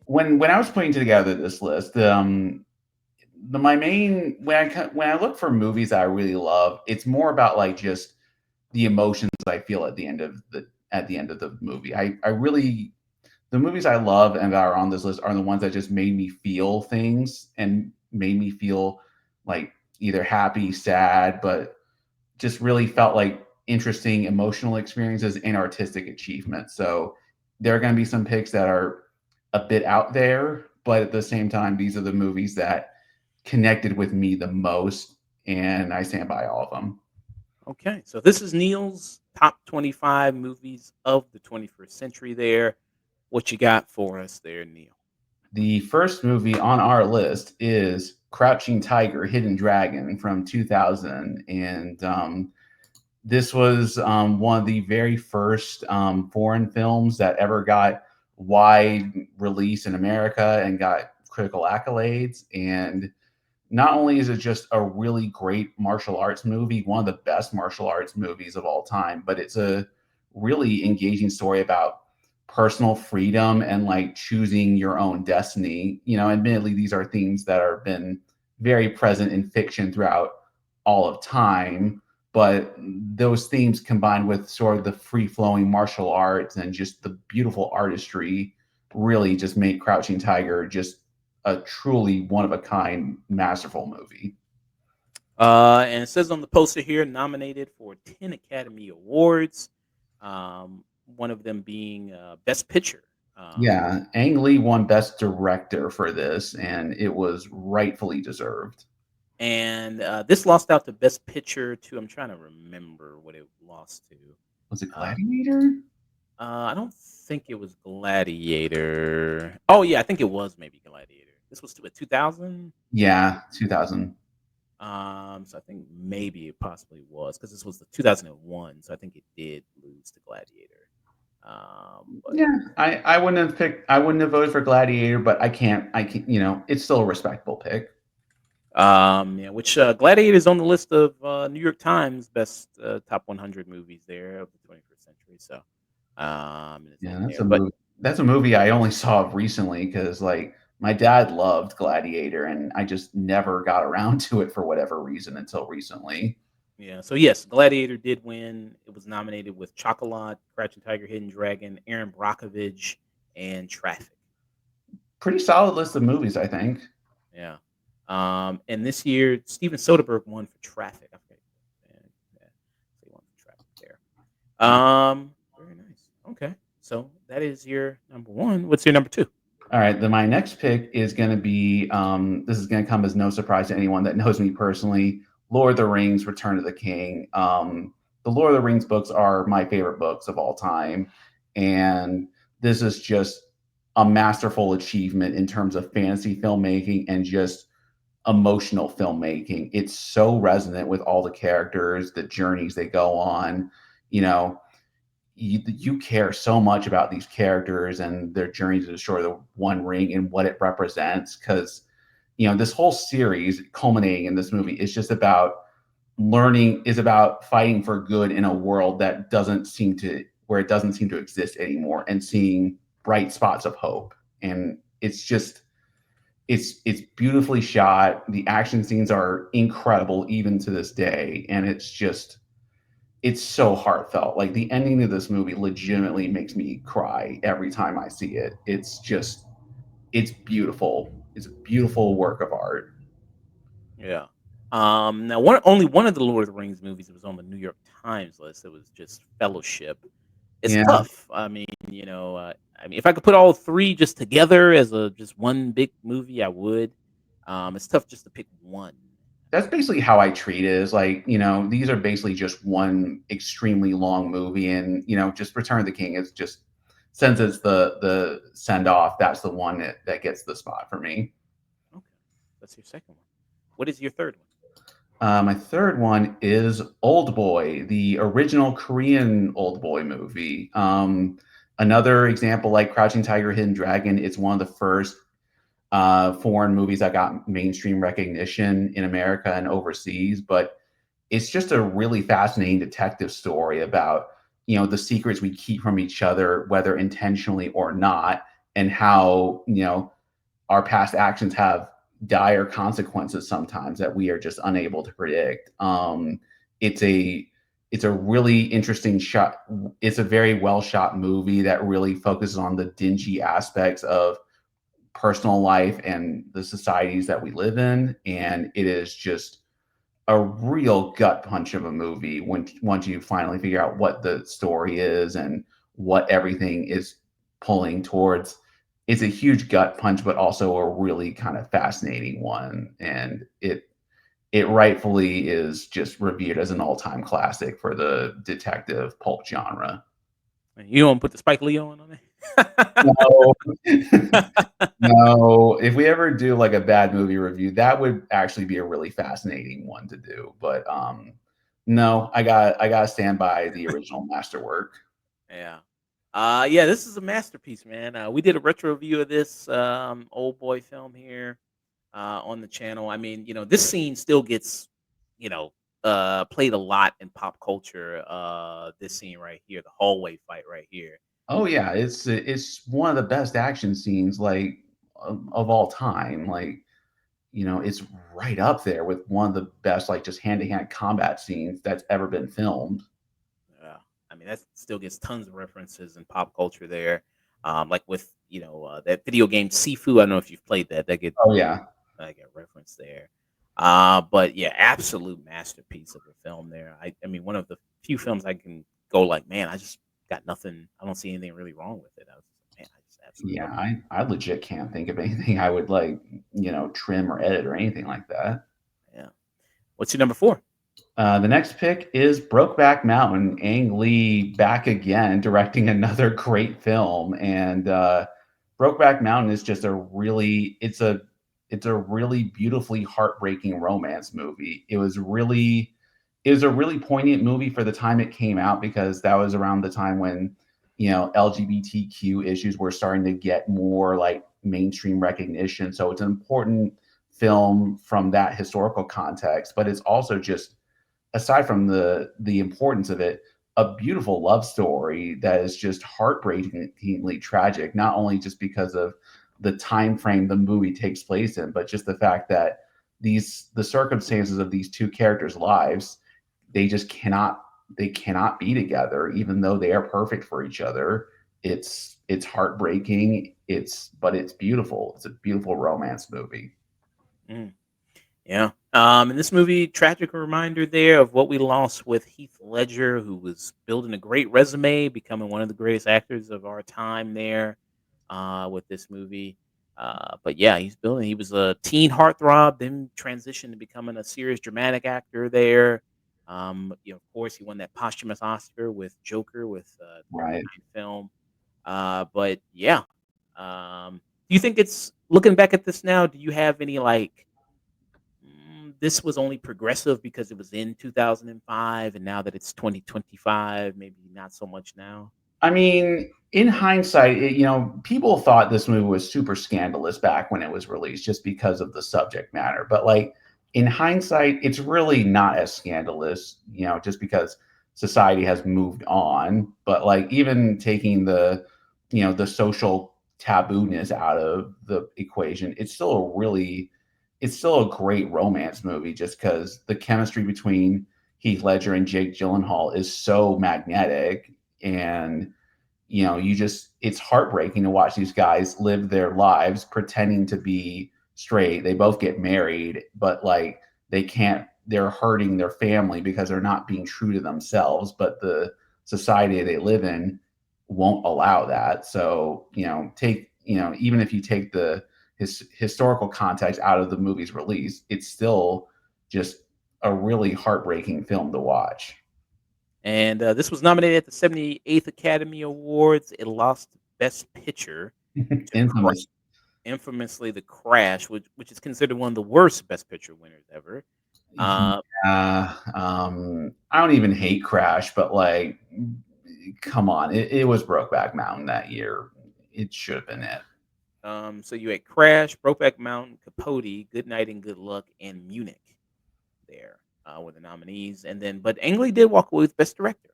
When I was putting together this list, my main when I look for movies that I really love, it's more about like just the emotions I feel at the end of the movie. I really the movies I love and that are on this list are the ones that just made me feel things and made me feel like either happy, sad, but just really felt like interesting emotional experiences and artistic achievements. So there are going to be some picks that are a bit out there, but at the same time, these are the movies that connected with me the most, and I stand by all of them. Okay, so this is Neal's top 25 movies of the 21st century there. What you got for us there, Neal? The first movie on our list is Crouching Tiger, Hidden Dragon from 2000. And this was one of the very first foreign films that ever got wide release in America and got critical accolades. And not only is it just a really great martial arts movie, one of the best martial arts movies of all time, but it's a really engaging story about personal freedom and like choosing your own destiny. You know, admittedly, these are themes that have been very present in fiction throughout all of time, but those themes combined with sort of the free flowing martial arts and just the beautiful artistry really just made Crouching Tiger just a truly one of a kind, masterful movie. And it says on the poster here, nominated for 10 Academy Awards, one of them being Best Picture. Um, Yeah, Ang Lee won Best Director for this, and it was rightfully deserved. and this lost out to Best Picture to, I'm trying to remember what it lost to. Was it Uh, Gladiator? I don't think it was Gladiator. Oh, yeah, I think it was maybe Gladiator. This was to 2000. Yeah, 2000. So I think maybe it possibly was because this was the 2001. So I think it did lose to Gladiator. But Yeah, I wouldn't have picked. I wouldn't have voted for Gladiator, but I can't. You know, it's still a respectable pick. yeah, which Gladiator is on the list of New York Times best top 100 movies there of the 21st century. So it's Yeah, in there. But That's a movie I only saw recently because like my dad loved Gladiator, and I just never got around to it for whatever reason until recently. yeah, so yes, Gladiator did win. It was nominated with Chocolat, Crouching Tiger, Hidden Dragon, Aaron Brockovich, and Traffic. Pretty solid list of movies, I think. Yeah. And this year, Steven Soderbergh won for Traffic. Okay. Yeah, yeah. So he won for Traffic there. Very nice. Okay. So that is your number one. What's your number two? All right, then my next pick is going to be this is going to come as no surprise to anyone that knows me personally. Lord of the Rings: Return of the King. The Lord of the Rings books are my favorite books of all time, and this is just a masterful achievement in terms of fantasy filmmaking and just emotional filmmaking. It's so resonant with all the characters, the journeys they go on. You know, you care so much about these characters and their journey to destroy the One Ring and what it represents. Because you know, this whole series culminating in this movie is just about is about fighting for good in a world that doesn't seem to where it doesn't seem to exist anymore, and seeing bright spots of hope. And it's just it's beautifully shot. The action scenes are incredible even to this day, and it's so heartfelt. Like the ending of this movie legitimately makes me cry every time I see it. It's beautiful. It's a beautiful work of art. Yeah. Now, only one of the Lord of the Rings movies that was on the New York Times list. It was just Fellowship. It's Yeah, tough. I mean, if I could put all three just together as a just one big movie, I would. It's tough just to pick one. that's basically how I treat it. Is like, you know, these are basically just one extremely long movie, and you know, just Return of the King is just since it's the send off. That's the one that gets the spot for me. Okay, that's your second one. What is your third one? My third one is Old Boy, the original Korean Old Boy movie. Another example, like Crouching Tiger, Hidden Dragon, it's one of the first foreign movies that got mainstream recognition in America and overseas. But it's just a really fascinating detective story about the secrets we keep from each other, whether intentionally or not, and how our past actions have dire consequences sometimes that we are just unable to predict. It's a it's a really interesting shot. It's a very well shot movie that really focuses on the dingy aspects of personal life and the societies that we live in, and it is just a real gut punch of a movie when once you finally figure out what the story is and what everything is pulling towards. It's a huge gut punch, but also a really kind of fascinating one, and it rightfully is just reviewed as an all-time classic for the detective pulp genre. You don't put the Spike Lee on there? No. No, if we ever do like a bad movie review, that would actually be a really fascinating one to do. But no, I gotta stand by the original masterwork. Yeah. Yeah, this is a masterpiece, man. We did a retro review of this old boy film here on the channel. I mean, this scene still gets, you know, played a lot in pop culture. This scene right here, the hallway fight right here. Oh yeah, it's one of the best action scenes like of all time. Like it's right up there with one of the best like just hand to hand combat scenes that's ever been filmed. Yeah. I mean, that still gets tons of references in pop culture there. Like with, that video game Sifu. I don't know if you've played that. Oh yeah, I get reference there. But yeah, absolute masterpiece of a film there. I mean, one of the few films I can go like, man, I just got nothing. I don't see anything really wrong with it. I was just like, man, I just absolutely yeah. love I legit can't think of anything I would like trim or edit or anything like that. it. Yeah. What's your number four? The next pick is Brokeback Mountain. Ang Lee back again, directing another great film, and Brokeback Mountain is just it's a really beautifully heartbreaking romance movie. It was a really poignant movie for the time it came out because that was around the time when LGBTQ issues were starting to get more like mainstream recognition. So it's an important film from that historical context, but it's also just aside from the importance of it, a beautiful love story that is just heartbreakingly tragic, not only just because of the time frame the movie takes place in, but just the fact that the circumstances of these two characters' lives, they just cannot be together, even though they are perfect for each other. It's heartbreaking. It's beautiful. It's a beautiful romance movie. Mm. Yeah. In this movie, tragic reminder there of what we lost with Heath Ledger, who was building a great resume, becoming one of the greatest actors of our time there with this movie. But yeah, he was a teen heartthrob, then transitioned to becoming a serious dramatic actor there. Of course, he won that posthumous Oscar with Joker with the Right. film. But yeah, do you think it's looking back at this now? Do you have any like, this was only progressive because it was in 2005, and now that it's 2025, maybe not so much now. I mean, in hindsight, people thought this movie was super scandalous back when it was released just because of the subject matter. But like in hindsight, it's really not as scandalous, just because society has moved on. But like even taking the social tabooness out of the equation, it's still a great romance movie just because the chemistry between Heath Ledger and Jake Gyllenhaal is so magnetic, and it's heartbreaking to watch these guys live their lives pretending to be straight. They both get married, but like they're hurting their family because they're not being true to themselves, but the society they live in won't allow that. So even if you take the historical context out of the movie's release, it's still just a really heartbreaking film to watch. And this was nominated at the 78th Academy Awards. It lost Best Picture to Infamous. infamously The Crash, which is considered one of the worst Best Picture winners ever. Uh, Yeah, I don't even hate Crash, but like come on, it was Brokeback Mountain that year. It should have been it. So you had Crash, Brokeback Mountain, Capote, Good Night and Good Luck, and Munich. There were the nominees, and then but Ang Lee did walk away with Best Director.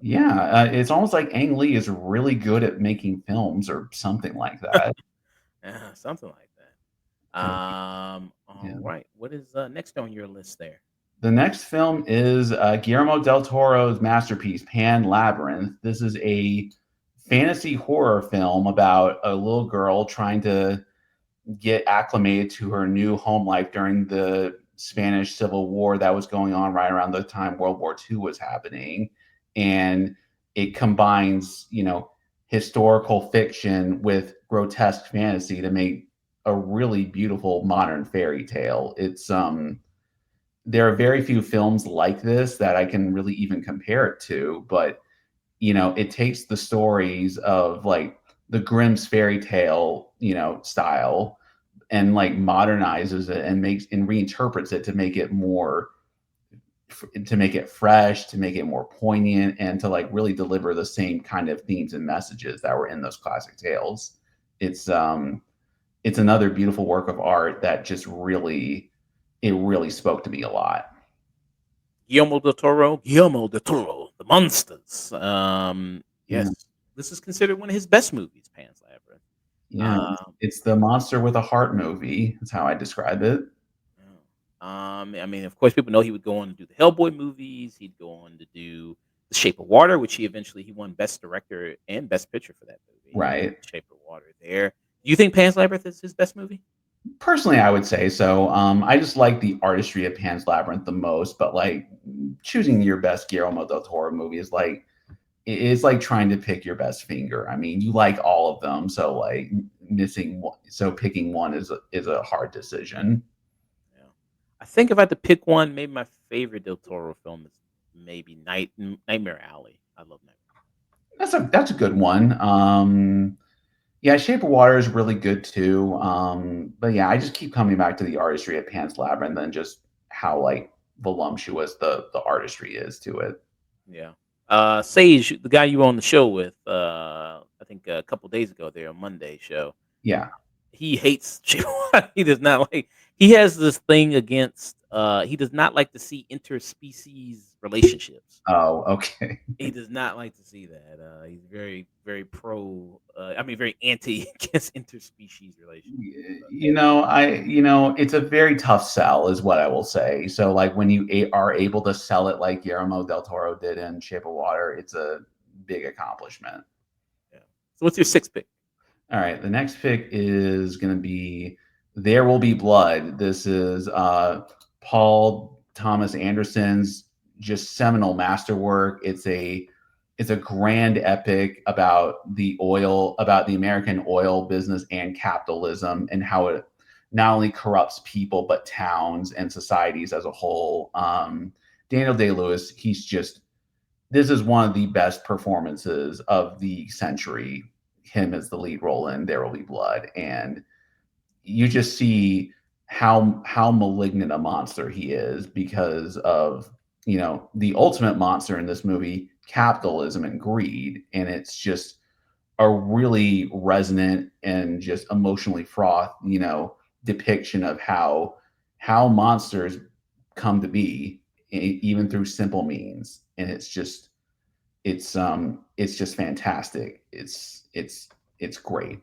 Yeah, it's almost like Ang Lee is really good at making films or something like that. Yeah, something like that. Uh, All yeah. right. What is next on your list there? The next film is Guillermo del Toro's masterpiece, Pan Labyrinth. This is a fantasy horror film about a little girl trying to get acclimated to her new home life during the Spanish Civil War that was going on right around the time World War II was happening. And it combines, historical fiction with grotesque fantasy to make a really beautiful modern fairy tale. There are very few films like this that I can really even compare it to, but it takes the stories of like the Grimm's fairy tale, style and like modernizes it and makes and reinterprets it to make it more to make it fresh, to make it more poignant, and to like really deliver the same kind of themes and messages that were in those classic tales. It's another beautiful work of art that just really it really spoke to me a lot. Guillermo del Toro, The Monsters. Yeah, Yes, this is considered one of his best movies, Pan's Labyrinth. yeah. Um, It's the monster with a heart movie. That's how I describe it. I mean, of course, people know he would go on to do the Hellboy movies. He'd go on to do The Shape of Water, which he won Best Director and Best Picture for that movie. Right. Shape of Water. There. Do you think Pan's Labyrinth is his best movie? Personally, I would say so. I just like the artistry of Pan's Labyrinth the most, but like choosing your best Guillermo del Toro movie is like it's like trying to pick your best finger. I mean, you like all of them, so like missing one, so picking one is a hard decision. Yeah. I think if I had to pick one, maybe my favorite Del Toro film is maybe Nightmare Alley. I love Nightmare. That's a good one. Yeah, Shape of Water is really good too. But yeah, I just keep coming back to the artistry of Pan's Labyrinth and just how like voluptuous the artistry is to it. Yeah. Sage, the guy you were on the show with, I think a couple days ago there on Monday show, Yeah. he hates he does not like he has this thing against he does not like to see interspecies relationships. Oh, okay. He does not like to see that. He's very, very pro. I mean, very anti against interspecies relations. It's a very tough sell, is what I will say. So, like, when you are able to sell it like Guillermo del Toro did in Shape of Water, it's a big accomplishment. Yeah. So, what's your sixth pick? All right, the next pick is going to be There Will Be Blood. This is Paul Thomas Anderson's just seminal masterwork. It's a grand epic about about the American oil business and capitalism and how it not only corrupts people but towns and societies as a whole. Daniel Day Lewis, this is one of the best performances of the century. Him as the lead role in There Will Be Blood, and you just see how malignant a monster he is because of the ultimate monster in this movie, capitalism and greed, and it's just a really resonant and just emotionally fraught depiction of how monsters come to be even through simple means, and it's just fantastic. It's great.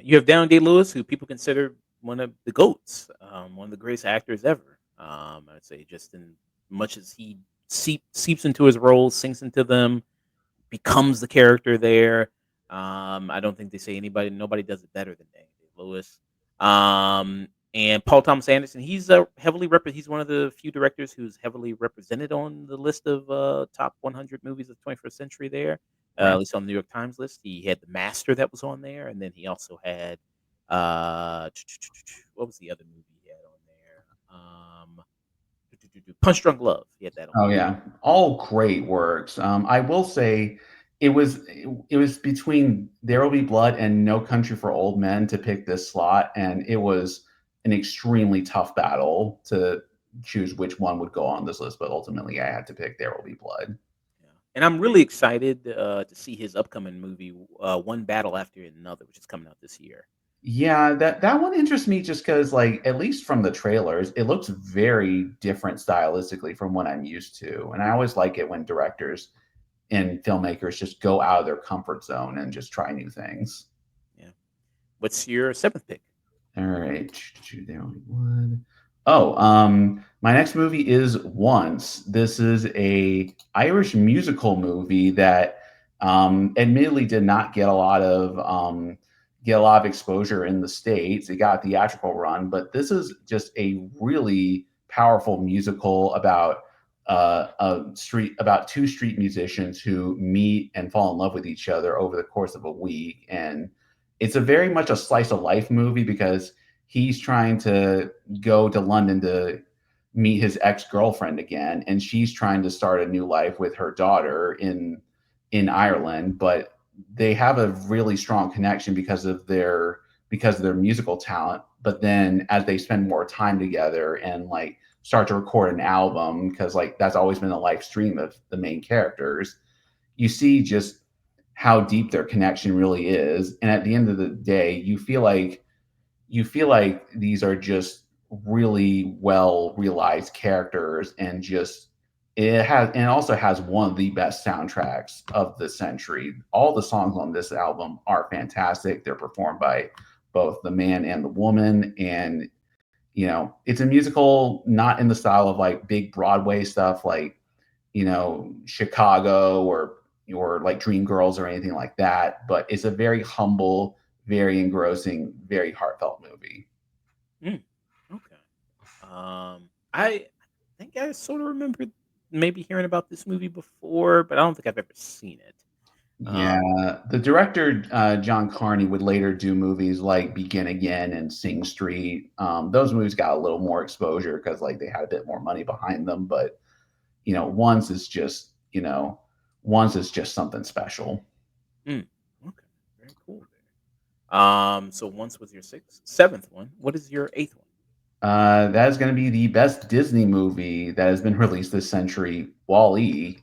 You have Daniel Day Lewis, who people consider one of the goats, one of the greatest actors ever. I'd say just in much as he seeps into his roles, sinks into them, becomes the character there. I don't think they say nobody does it better than Daniel Day Lewis. And Paul Thomas Anderson, he's one of the few directors who's heavily represented on the list of top 100 movies of the 21st century. There, at Right. least on the New York Times list, he had The Master that was on there, and then he also had uh, what was the other movie he had on there? Punch Drunk Love. He had that on Oh yeah, all great works. I will say it was between There Will Be Blood and No Country for Old Men to pick this slot, and it was an extremely tough battle to choose which one would go on this list. But ultimately, I had to pick There Will Be Blood. there. And I'm really excited to see his upcoming movie, One Battle After Another, which is coming out this year. Yeah, that one interests me just because, like, at least from the trailers, it looks very different stylistically from what I'm used to, and I always like it when directors and filmmakers just go out of their comfort zone and just try new things. Yeah. What's your seventh pick? All right. There only one. Oh, my next movie is Once. This is a Irish musical movie that admittedly did not get a lot of exposure in the States. It got a theatrical run, but this is just a really powerful musical about two street musicians who meet and fall in love with each other over the course of a week. And it's a very much a slice of life movie because he's trying to go to London to meet his ex-girlfriend again, and she's trying to start a new life with her daughter in Ireland, but they have a really strong connection because of their musical talent. But then as they spend more time together and like start to record an album, because like that's always been a life stream of the main characters, you see just how deep their connection really is. And at the end of the day, you feel like these are just really well realized characters, and just it also has one of the best soundtracks of the century. All the songs on this album are fantastic. They're performed by both the man and the woman, and it's a musical not in the style of like big Broadway stuff like Chicago or like Dreamgirls or anything like that, but it's a very humble, very engrossing, very heartfelt movie. Mm, okay. I think I sort of remember maybe hearing about this movie before, but I don't think I've ever seen it. Um, Yeah, the director John Carney would later do movies like Begin Again and Sing Street. Those movies got a little more exposure because like they had a bit more money behind them, but Once is just Once is just something special. mm, okay, very cool there. So once was your sixth, seventh one. What is your eighth one? That is going to be the best Disney movie that has been released this century, Wall-E.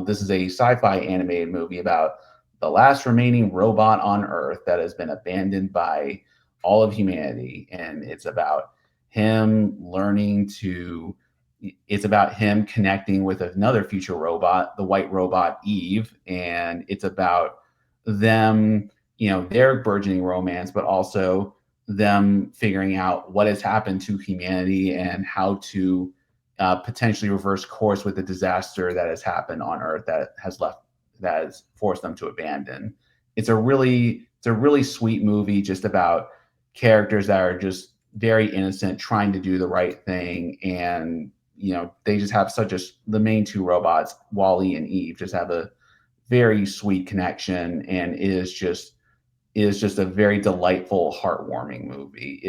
This is a sci-fi animated movie about the last remaining robot on Earth that has been abandoned by all of humanity, and him learning to. It's about him connecting with another future robot, the white robot Eve, and it's about them, their burgeoning romance, but also them figuring out what has happened to humanity and how to potentially reverse course with the disaster that has happened on Earth that has forced them to abandon. It's a really sweet movie just about characters that are just very innocent, trying to do the right thing, and they just have the main two robots, Wally and Eve, just have a very sweet connection, and is just a very delightful, heartwarming movie.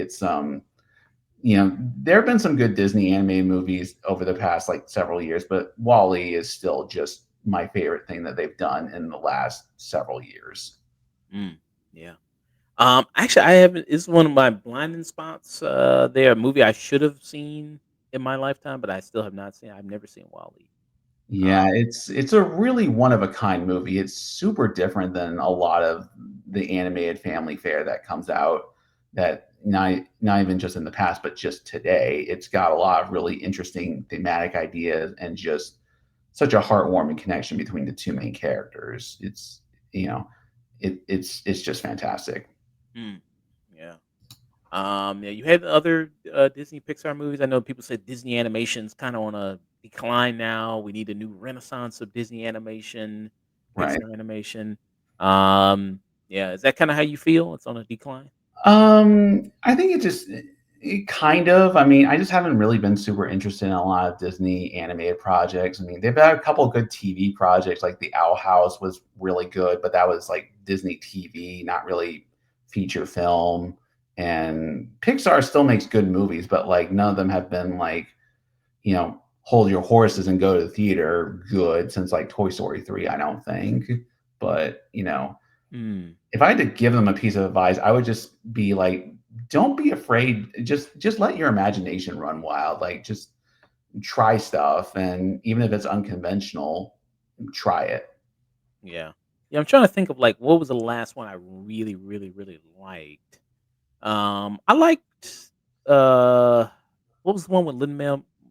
There have been some good Disney animated movies over the past like several years, but Wally is still just my favorite thing that they've done in the last several years. Mm, yeah. Actually, I haven't. It's one of my blinding spots. They're a movie I should have seen in my lifetime, but I still have not seen. I've never seen Wally. Yeah, it's a really one of a kind movie. It's super different than a lot of the animated family fare that comes out, that not even just in the past, but just today. It's got a lot of really interesting thematic ideas and just such a heartwarming connection between the two main characters. You know, it's just fantastic. Mm, yeah. Yeah, you had other Disney Pixar movies. I know people say Disney animation's kind of on a decline now. We need a new renaissance of Disney animation, Right. Pixar animation. Um, yeah, is that kind of how you feel? It's on a decline. I think it kind of. I mean, I just haven't really been super interested in a lot of Disney animated projects. I mean, they've had a couple of good TV projects, like The Owl House was really good, but that was like Disney TV, not really feature film. And Pixar still makes good movies, but like none of them have been like, hold your horses and go to the theater good since like Toy Story 3, I don't think. But, Mm, if I had to give them a piece of advice, I would just be like, don't be afraid. Just let your imagination run wild. Like just try stuff, and even if it's unconventional, try it. Yeah. Yeah, I'm trying to think of, like, what was the last one I really, really, really liked? I liked, uh, what was the one with Lin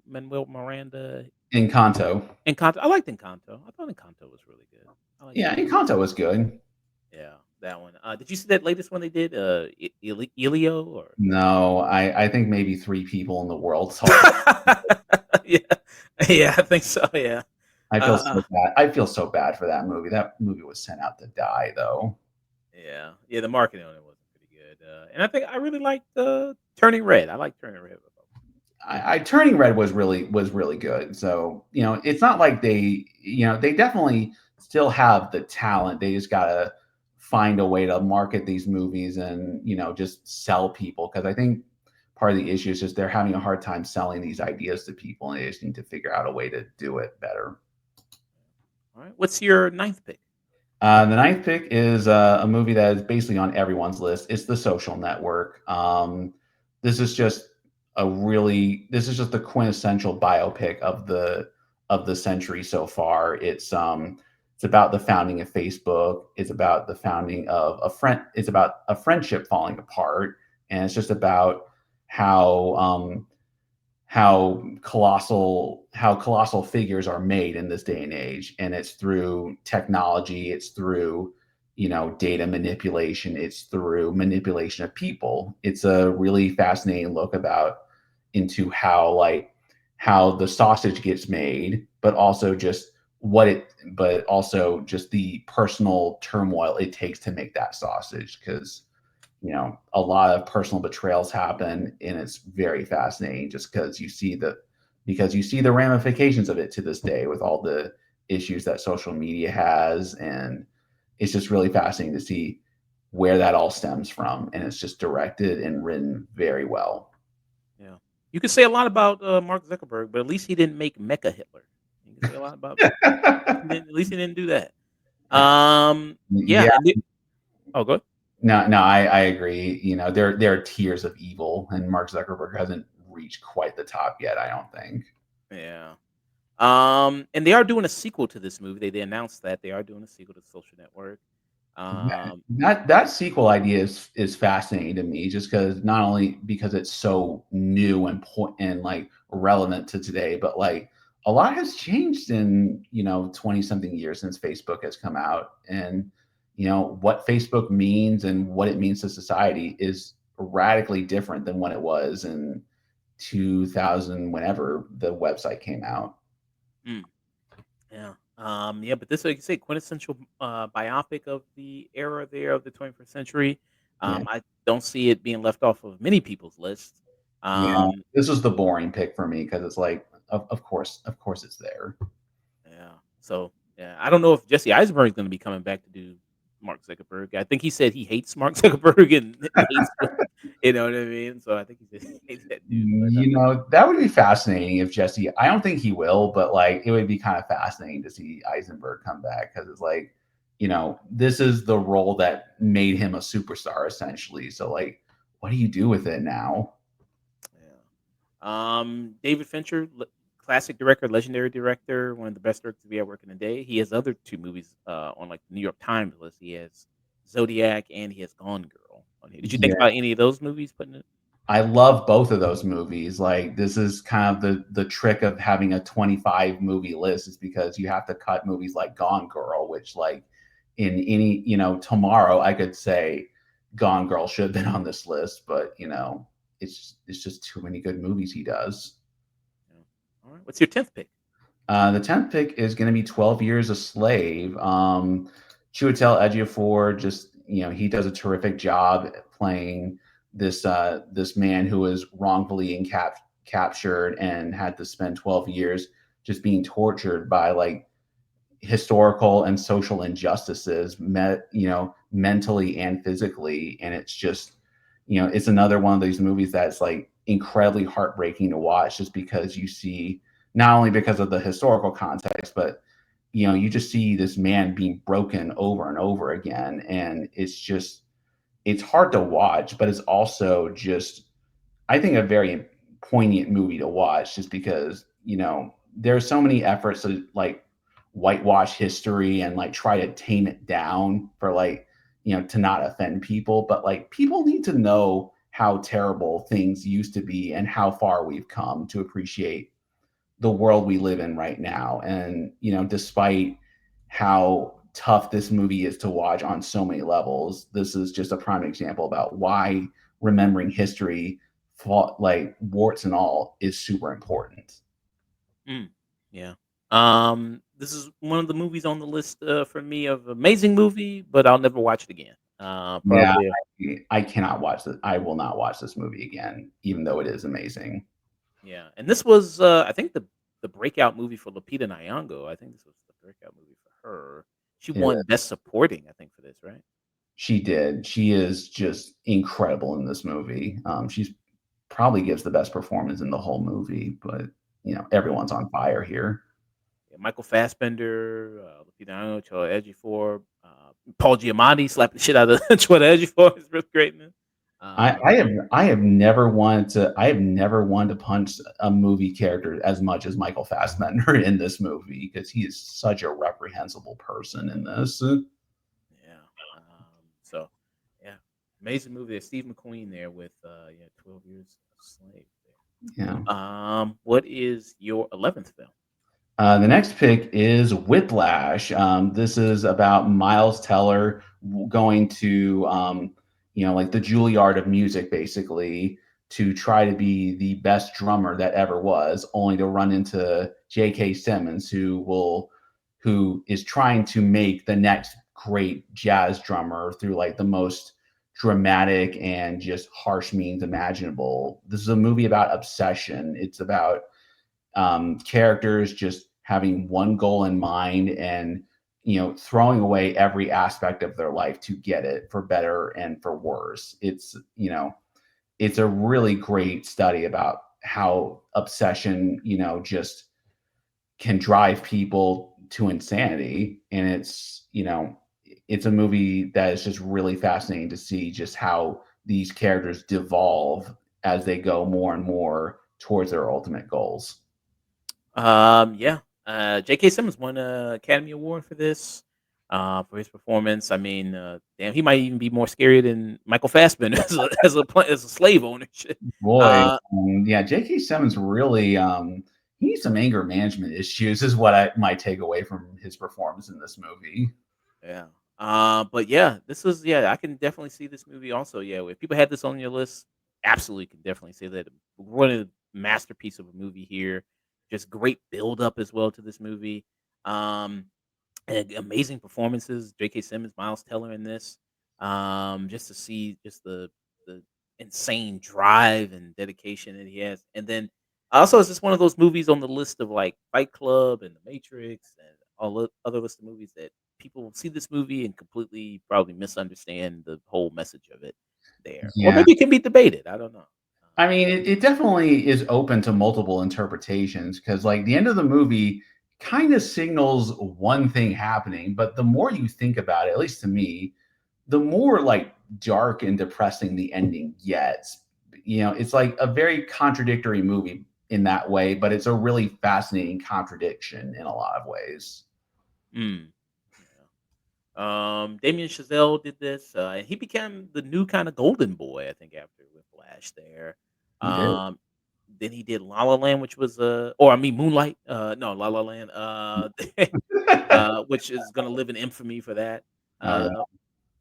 Manuel Miranda? Encanto. Encanto. I liked Encanto. I thought Encanto was really good. I liked Yeah, Encanto. Encanto was good. Yeah, that one. Did you see that latest one they did? Elio or No, I think maybe 3 people in the world saw that. Yeah. Yeah, I think so, yeah. I feel Uh, so bad. I feel so bad for that movie. That movie was sent out to die, though. yeah. Yeah, the marketing on it wasn't pretty good, and I think I really liked, Turning Red. I like Turning Red. Turning Red was really good. So it's not like they definitely still have the talent. They just gotta find a way to market these movies and just sell people. Because I think part of the issue is just they're having a hard time selling these ideas to people, and they just need to figure out a way to do it better. Alright, what's your ninth pick? The ninth pick is a movie that is basically on everyone's list. It's The Social Network. This is just this is just the quintessential biopic of the century so far. It's about the founding of Facebook. It's about the founding of a friend. It's about a friendship falling apart, and it's just about how how colossal figures are made in this day and age, and it's through technology, it's through data manipulation, it's through manipulation of people. It's a really fascinating look about into how the sausage gets made, but also just but also just the personal turmoil it takes to make that sausage, because a lot of personal betrayals happen, and it's very fascinating just because you see the ramifications of it to this day with all the issues that social media has. And it's just really fascinating to see where that all stems from, and it's just directed and written very well. Yeah. You could say a lot about, Mark Zuckerberg, but at least he didn't make Mecha Hitler. You can say a lot about at least he didn't do that. Yeah, Yeah. and the Oh, go ahead. No, I agree. There are tiers of evil, and Mark Zuckerberg hasn't reached quite the top yet, I don't think. Yeah. And they are doing a sequel to this movie. They announced that they are doing a sequel to Social Network. Um, That sequel idea is fascinating to me, just because not only because it's so new and like relevant to today, but like a lot has changed in 20 something years since Facebook has come out. And what Facebook means and what it means to society is radically different than what it was in 2000, whenever the website came out. mm, yeah. Yeah, but this, like you say, quintessential biopic of the era there of the 21st century. Yeah. I don't see it being left off of many people's lists. Yeah, Um, this was the boring pick for me, because it's like, of course it's there. Yeah. So, yeah, I don't know if Jesse Eisenberg is going to be coming back to do Mark Zuckerberg. I think he said he hates Mark Zuckerberg and hates, you know what I mean? So I think he said he hates that dude. But That would be fascinating if Jesse. I don't think he will, but like it would be kind of fascinating to see Eisenberg come back, because it's like, this is the role that made him a superstar essentially. So like, what do you do with it now? yeah. David Fincher, classic director, legendary director, one of the best directors we ever working today. He has other two movies on like the New York Times list. He has Zodiac and he has Gone Girl on here. Did you think Yeah, about any of those movies putting it? I love both of those movies. Like, this is kind of the trick of having a 25 movie list, is because you have to cut movies like Gone Girl, which like in any, tomorrow I could say Gone Girl should have been on this list, but it's just too many good movies he does. Yeah. All right. What's your 10th pick? The 10th pick is going to be 12 Years a Slave. Chiwetel Ejiofor, just he does a terrific job playing this man who was wrongfully captured and had to spend 12 years just being tortured by like historical and social injustices, mentally and physically. And it's just it's another one of these movies that's like incredibly heartbreaking to watch, just because you see, not only because of the historical context, but you just see this man being broken over and over again. And it's hard to watch, but it's also just, I think, a very poignant movie to watch, just because there's so many efforts to like whitewash history and like try to tame it down for like, to not offend people. But like people need to know how terrible things used to be and how far we've come to appreciate the world we live in right now. And, despite how tough this movie is to watch on so many levels, this is just a prime example about why remembering history, like warts and all, is super important. Mm, yeah. This is one of the movies on the list for me of amazing movie, but I'll never watch it again. Yeah, Probably. I cannot watch this. I will not watch this movie again, even though it is amazing. Yeah, and this was, I think the breakout movie for Lupita Nyong'o. I think this was the breakout movie for her. She It, won Best Supporting, I think, for this, right? she did. She is just incredible in this movie. She's probably gives the best performance in the whole movie, but Yeah. everyone's on fire here. Yeah, Michael Fassbender, Lupita Nyong'o, Chiwetel Ejiofor, Paul Giamatti slapped the shit out of Chiwetel Ejiofor. His fifth greatness. I have never wanted to punch a movie character as much as Michael Fassbender in this movie because he is such a reprehensible person in this. Yeah. So, yeah, amazing movie. There's Steve McQueen there with 12 Years a Slave Yeah. there. What is your 11th film? The next pick is Whiplash. This is about Miles Teller going to, like the Juilliard of music, basically, to try to be the best drummer that ever was, only to run into J.K. Simmons, who is trying to make the next great jazz drummer through like the most dramatic and just harsh means imaginable. This is a movie about obsession. It's about characters just having one goal in mind and throwing away every aspect of their life to get it, for better and for worse. It's a really great study about how obsession just can drive people to insanity. And it's a movie that is just really fascinating to see just how these characters devolve as they go more and more towards their ultimate goals. Yeah. J.K. Simmons won an Academy Award for this, for his performance. I mean, damn, he might even be more scary than Michael Fassbender as a slave owner. Shit. Boy, Uh, yeah, J.K. Simmons really, he needs some anger management issues, is what I might take away from his performance in this movie. yeah. But yeah, this is yeah. I can definitely see this movie also. Yeah, if people had this on your list, absolutely can definitely say that one of the masterpiece of a movie here. Just great build up as well to this movie. Um, and amazing performances. J.K. Simmons, Miles Teller in this. Just to see just the insane drive and dedication that he has. And then also it's just one of those movies on the list of like Fight Club and The Matrix and all the other list of movies that people will see this movie and completely probably misunderstand the whole message of it there. Or Yeah. maybe it can be debated. I don't know. I mean, it definitely is open to multiple interpretations because, like, the end of the movie kind of signals one thing happening, but the more you think about it, at least to me, the more like dark and depressing the ending gets. It's like a very contradictory movie in that way, but it's a really fascinating contradiction in a lot of ways. Mm, yeah. Damien Chazelle did this. He became the new kind of golden boy, I think, after Whiplash there. He did. Um, then he did La La Land, which was or I mean Moonlight. No, La La Land. Which is gonna live in infamy for that. Oh, Uh,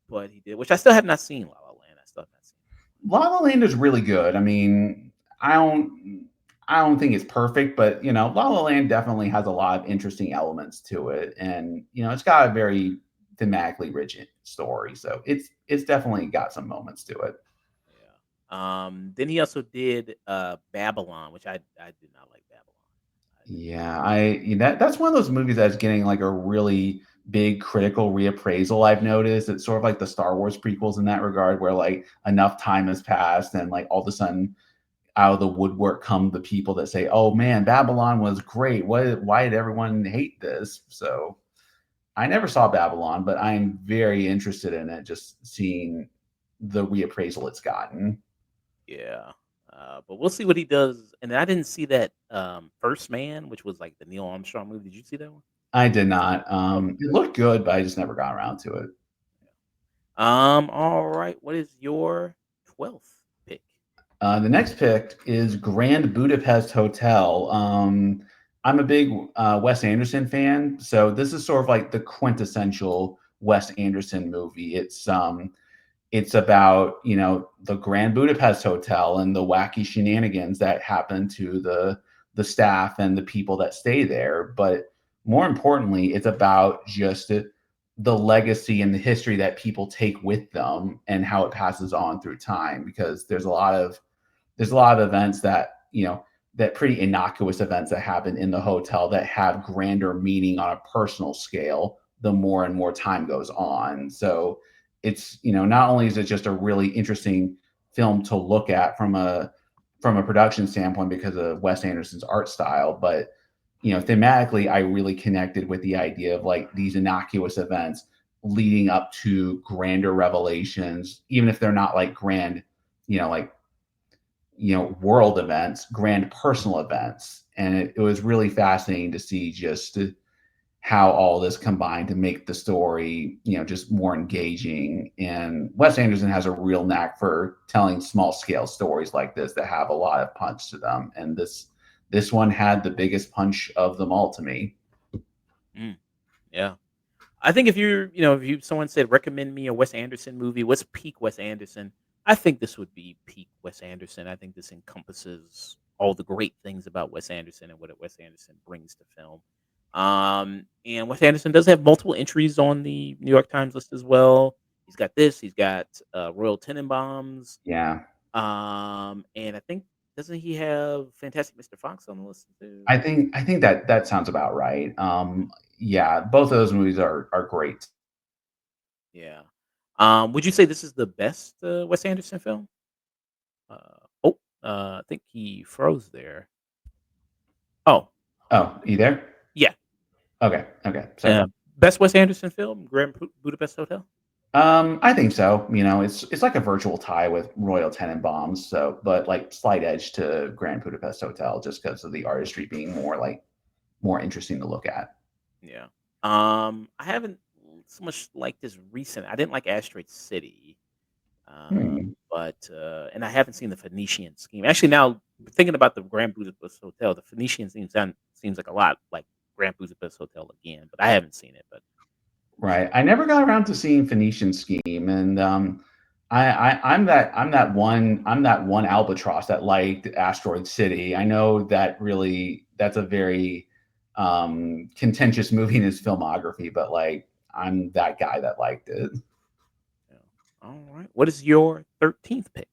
but he did, which I still have not seen La La Land. I still have not seen. La La Land is really good. I mean, I don't I don't think it's perfect, but La La Land definitely has a lot of interesting elements to it, and it's got a very thematically rich story. So it's definitely got some moments to it. Yeah. Then he also did Babylon, which I did not like Babylon. I did not. Yeah, that's one of those movies that's getting like a really big critical reappraisal. I've noticed it's sort of like the Star Wars prequels in that regard, where like enough time has passed, and like all of a sudden out of the woodwork come the people that say, "Oh man, Babylon was great. Why did everyone hate this?" So I never saw Babylon, but I'm very interested in it, just seeing the reappraisal it's gotten. Yeah. But we'll see what he does. And I didn't see that First Man, which was like the Neil Armstrong movie. Did you see that one? I did not. Okay. It looked good, but I just never got around to it. All right. What is your 12th pick? The next pick is Grand Budapest Hotel. I'm a big Wes Anderson fan, so this is sort of like the quintessential Wes Anderson movie. It's about the Grand Budapest Hotel and the wacky shenanigans that happen to the staff and the people that stay there. But more importantly, it's about just the legacy and the history that people take with them and how it passes on through time. Because there's a lot of events that pretty innocuous events that happen in the hotel that have grander meaning on a personal scale the more and more time goes on. So it's not only is it just a really interesting film to look at from a production standpoint because of Wes Anderson's art style, but thematically I really connected with the idea of like these innocuous events leading up to grander revelations, even if they're not like grand, like world events, grand personal events. And it was really fascinating to see just how all this combined to make the story, just more engaging. And Wes Anderson has a real knack for telling small scale stories like this that have a lot of punch to them. And this one had the biggest punch of them all to me. Mm, yeah. I think if if someone said recommend me a Wes Anderson movie, what's peak Wes Anderson? I think this would be peak Wes Anderson. I think this encompasses all the great things about Wes Anderson and what Wes Anderson brings to film. And Wes Anderson does have multiple entries on the New York Times list as well. He's got this. He's got Royal Tenenbaums. Yeah. And I think doesn't he have Fantastic Mr. Fox on the list too? I think that sounds about right. Yeah, both of those movies are great. Yeah. Would you say this is the best Wes Anderson film? I think he froze there. Oh, Oh, you there? yeah. Okay, sorry. Best Wes Anderson film, Budapest Hotel. I think so. It's like a virtual tie with Royal Tenenbaums, so but like slight edge to Grand Budapest Hotel just because of the artistry being more interesting to look at. Yeah. I haven't so much like this recent. I didn't like Asteroid City, Hmm. and I haven't seen the Phoenician Scheme. Actually, now thinking about the Grand Budapest Hotel, the Phoenician seems like a lot like Grand Budapest Hotel again, but I haven't seen it. But Right. I never got around to seeing Phoenician Scheme, and I'm that one albatross that liked Asteroid City. I know that's a very contentious movie in his filmography, but like I'm that guy that liked it. yeah. All right, what is your 13th pick?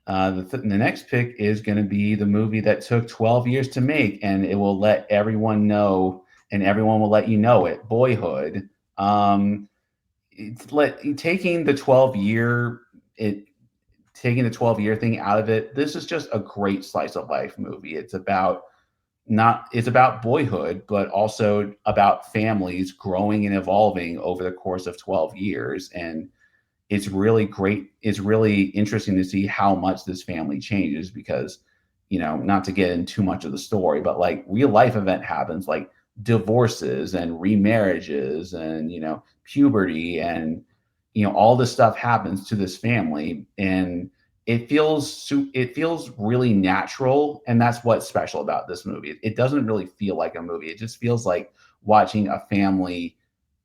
The next pick is going to be the movie that took 12 years to make, and it will let everyone know, and everyone will let you know it. Boyhood. Um, it's let taking the it taking the 12-year thing out of it. This is just a great slice of life movie. It's about boyhood, but also about families growing and evolving over the course of 12 years. And it's really great. It's really interesting to see how much this family changes because, not to get in too much of the story, but like real life event happens, like divorces and remarriages and, puberty and, all this stuff happens to this family. And it feels really natural. And that's what's special about this movie. It doesn't really feel like a movie. It just feels like watching a family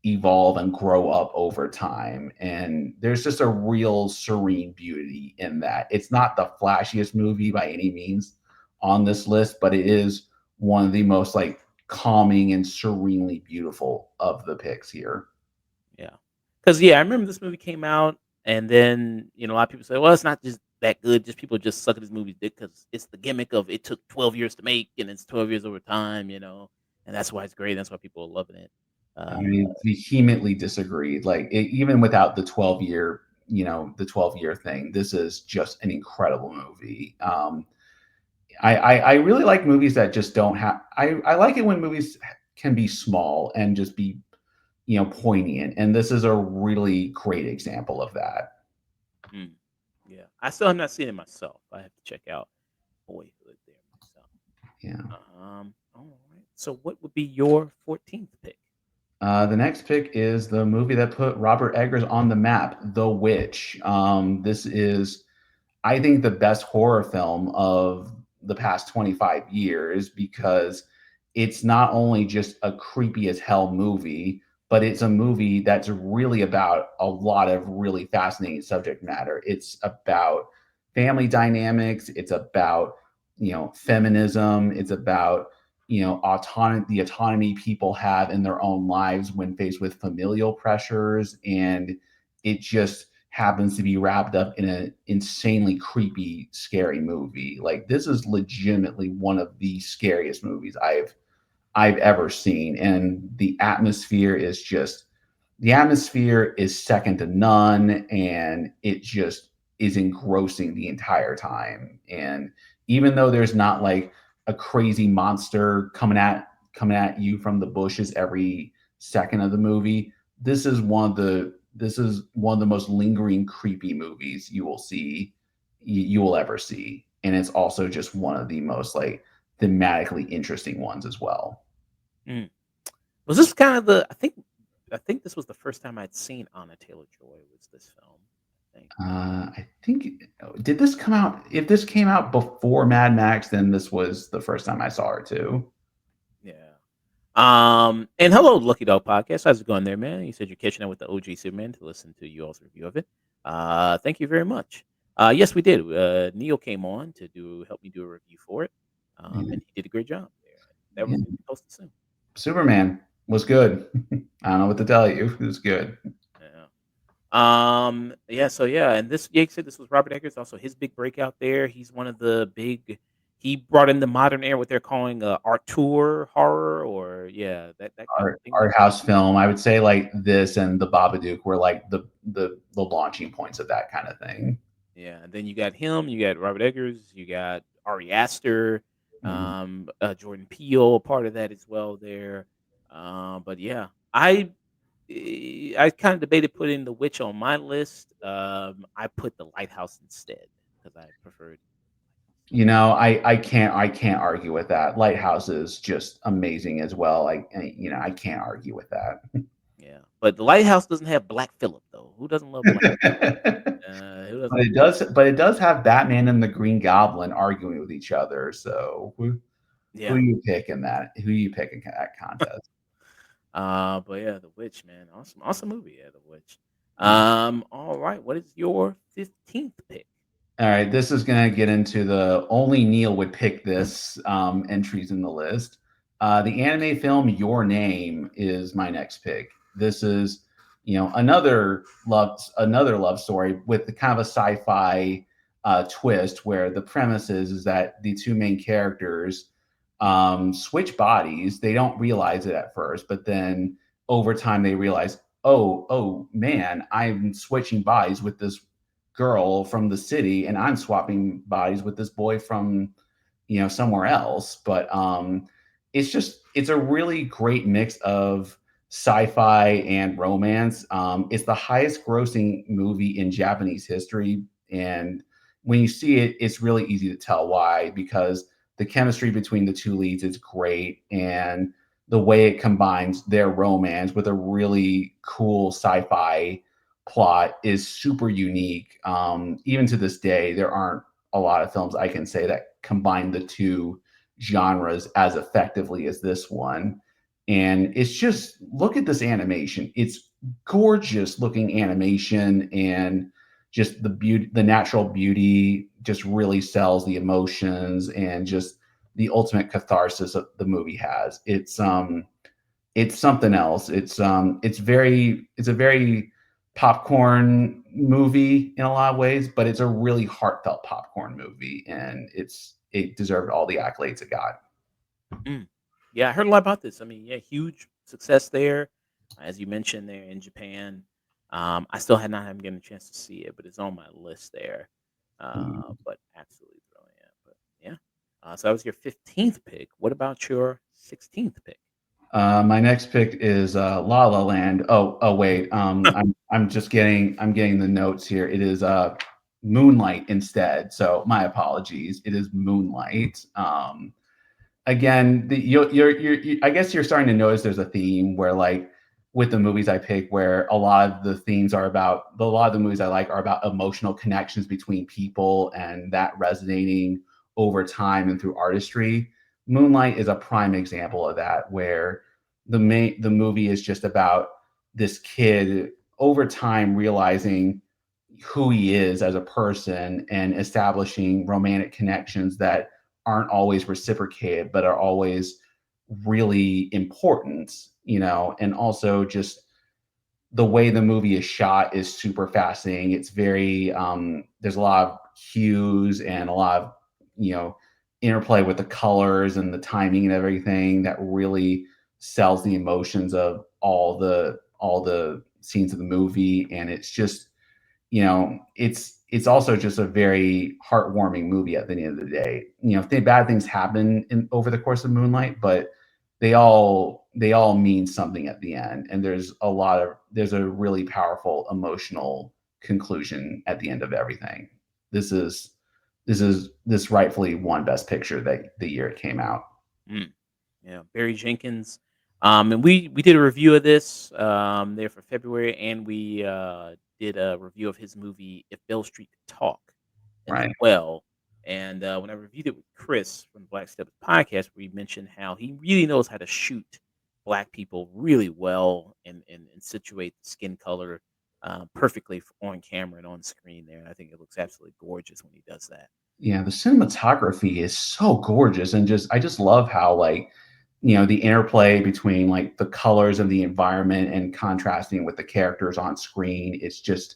evolve and grow up over time. And there's just a real serene beauty in that. It's not the flashiest movie by any means on this list, but it is one of the most like calming and serenely beautiful of the picks here. Yeah, because I remember this movie came out, and then a lot of people say, "Well, it's not just that good. Just people just suck at this movie because it's the gimmick of it took 12 years to make, and it's 12 years over time, and that's why it's great. That's why people are loving it." I Uh, mean, vehemently disagreed. Like even without the 12-year thing, this is just an incredible movie. I really like movies that just don't have. I like it when movies can be small and just be poignant, and this is a really great example of that. mm, yeah, I still have not seen it myself. I have to check out Boyhood there myself. Yeah. All right. So what would be your 14th pick? The next pick is the movie that put Robert Eggers on the map, The Witch. This is, I think, the best horror film of the past 25 years because it's not only just a creepy as hell movie, but it's a movie that's really about a lot of really fascinating subject matter. It's about family dynamics, it's about, feminism, it's about, the autonomy people have in their own lives when faced with familial pressures, and it just happens to be wrapped up in an insanely creepy, scary movie. Like, this is legitimately one of the scariest movies I've ever seen, and the atmosphere is second to none, and it just is engrossing the entire time. And even though there's not like a crazy monster coming at you from the bushes every second of the movie, this is one of the most lingering creepy movies you will ever see, and it's also just one of the most like thematically interesting ones as well. Mm. Was this kind of the? I think this was the first time I'd seen Anna Taylor Joy. Was this film? I think. I think did this come out? If this came out before Mad Max, then this was the first time I saw her too. Yeah. And hello, Lucky Dog Podcast. How's it going there, man? You said you're catching up with the OG Superman to listen to you all's review of it. Thank you very much. Yes, we did. Neil came on to help me do a review for it. Yeah, And he did a great job there. That yeah. was posted soon. Superman was good. I don't know what to tell you. It was good. Yeah. Yeah, so yeah, and this Jake said this was Robert Eggers, also his big breakout there. He's one of the big he brought in the modern era what they're calling art tour horror or yeah, that kind of thing there. Art house film. I would say like this and the Babadook were like the launching points of that kind of thing. Yeah, and then you got him, you got Robert Eggers, you got Ari Aster, Mhm. Jordan Peele, part of that as well there. But yeah, I kind of debated putting The Witch on my list. I put The Lighthouse instead because I preferred. I can't argue with that. Lighthouse is just amazing as well. I can't argue with that. Yeah, but The Lighthouse doesn't have Black Phillip though. Who doesn't love Black? Who doesn't? But it does have Batman and the Green Goblin arguing with each other. So who Yeah. you pick in that? Who you pick in that contest? But yeah, The Witch, man, awesome movie. Yeah, The Witch. All right, what is your 15th pick? All right, this is going to get into the only Neil would pick this entries in the list. The anime film Your Name is my next pick. This is, another love story with the kind of a sci-fi twist where the premise is that the two main characters switch bodies. They don't realize it at first, but then over time they realize, oh man, I'm switching bodies with this girl from the city, and I'm swapping bodies with this boy from somewhere else. But it's a really great mix of sci-fi and romance. It's the highest grossing movie in Japanese history, and when you see it, it's really easy to tell why, because the chemistry between the two leads is great, and the way it combines their romance with a really cool sci-fi plot is super unique. Even to this day, there aren't a lot of films I can say that combine the two genres as effectively as this one. And it's just, look at this animation. It's gorgeous looking animation, and just the natural beauty just really sells the emotions, and just the ultimate catharsis that the movie has. It's something else. It's a very popcorn movie in a lot of ways, but it's a really heartfelt popcorn movie, and it deserved all the accolades it got. Mm. Yeah, I heard a lot about this. I mean, yeah, huge success there, as you mentioned there in Japan. I still had not haven't getting a chance to see it, but it's on my list there. Mm. But absolutely brilliant. But yeah, so that was your 15th pick. What about your 16th pick? My next pick is La La Land. Oh wait. I'm getting the notes here. It is Moonlight instead. So my apologies. It is Moonlight. again, I guess you're starting to notice there's a theme where like with the movies I pick, where a lot of the themes are about a lot of the movies I like are about emotional connections between people and that resonating over time and through artistry. Moonlight is a prime example of that, where the movie is just about this kid over time realizing who he is as a person and establishing romantic connections that aren't always reciprocated, but are always really important, and also just the way the movie is shot is super fascinating. It's very there's a lot of hues and a lot of interplay with the colors and the timing and everything that really sells the emotions of all the scenes of the movie. And it's just it's also just a very heartwarming movie at the end of the day. Bad things happen over the course of Moonlight, but they all mean something at the end, and there's a really powerful emotional conclusion at the end of everything. This is this rightfully won Best Picture that the year it came out. Mm. Yeah, Barry Jenkins. And we did a review of this there for February, and we did a review of his movie If Beale Street Could Talk as Right. well. And when I reviewed it with Chris from the Black Steps podcast, we mentioned how he really knows how to shoot black people really well and situate the skin color perfectly on camera and on screen there. And I think it looks absolutely gorgeous when he does that. Yeah, the cinematography is so gorgeous, and just I just love how like the interplay between like the colors of the environment and contrasting with the characters on screen. It's just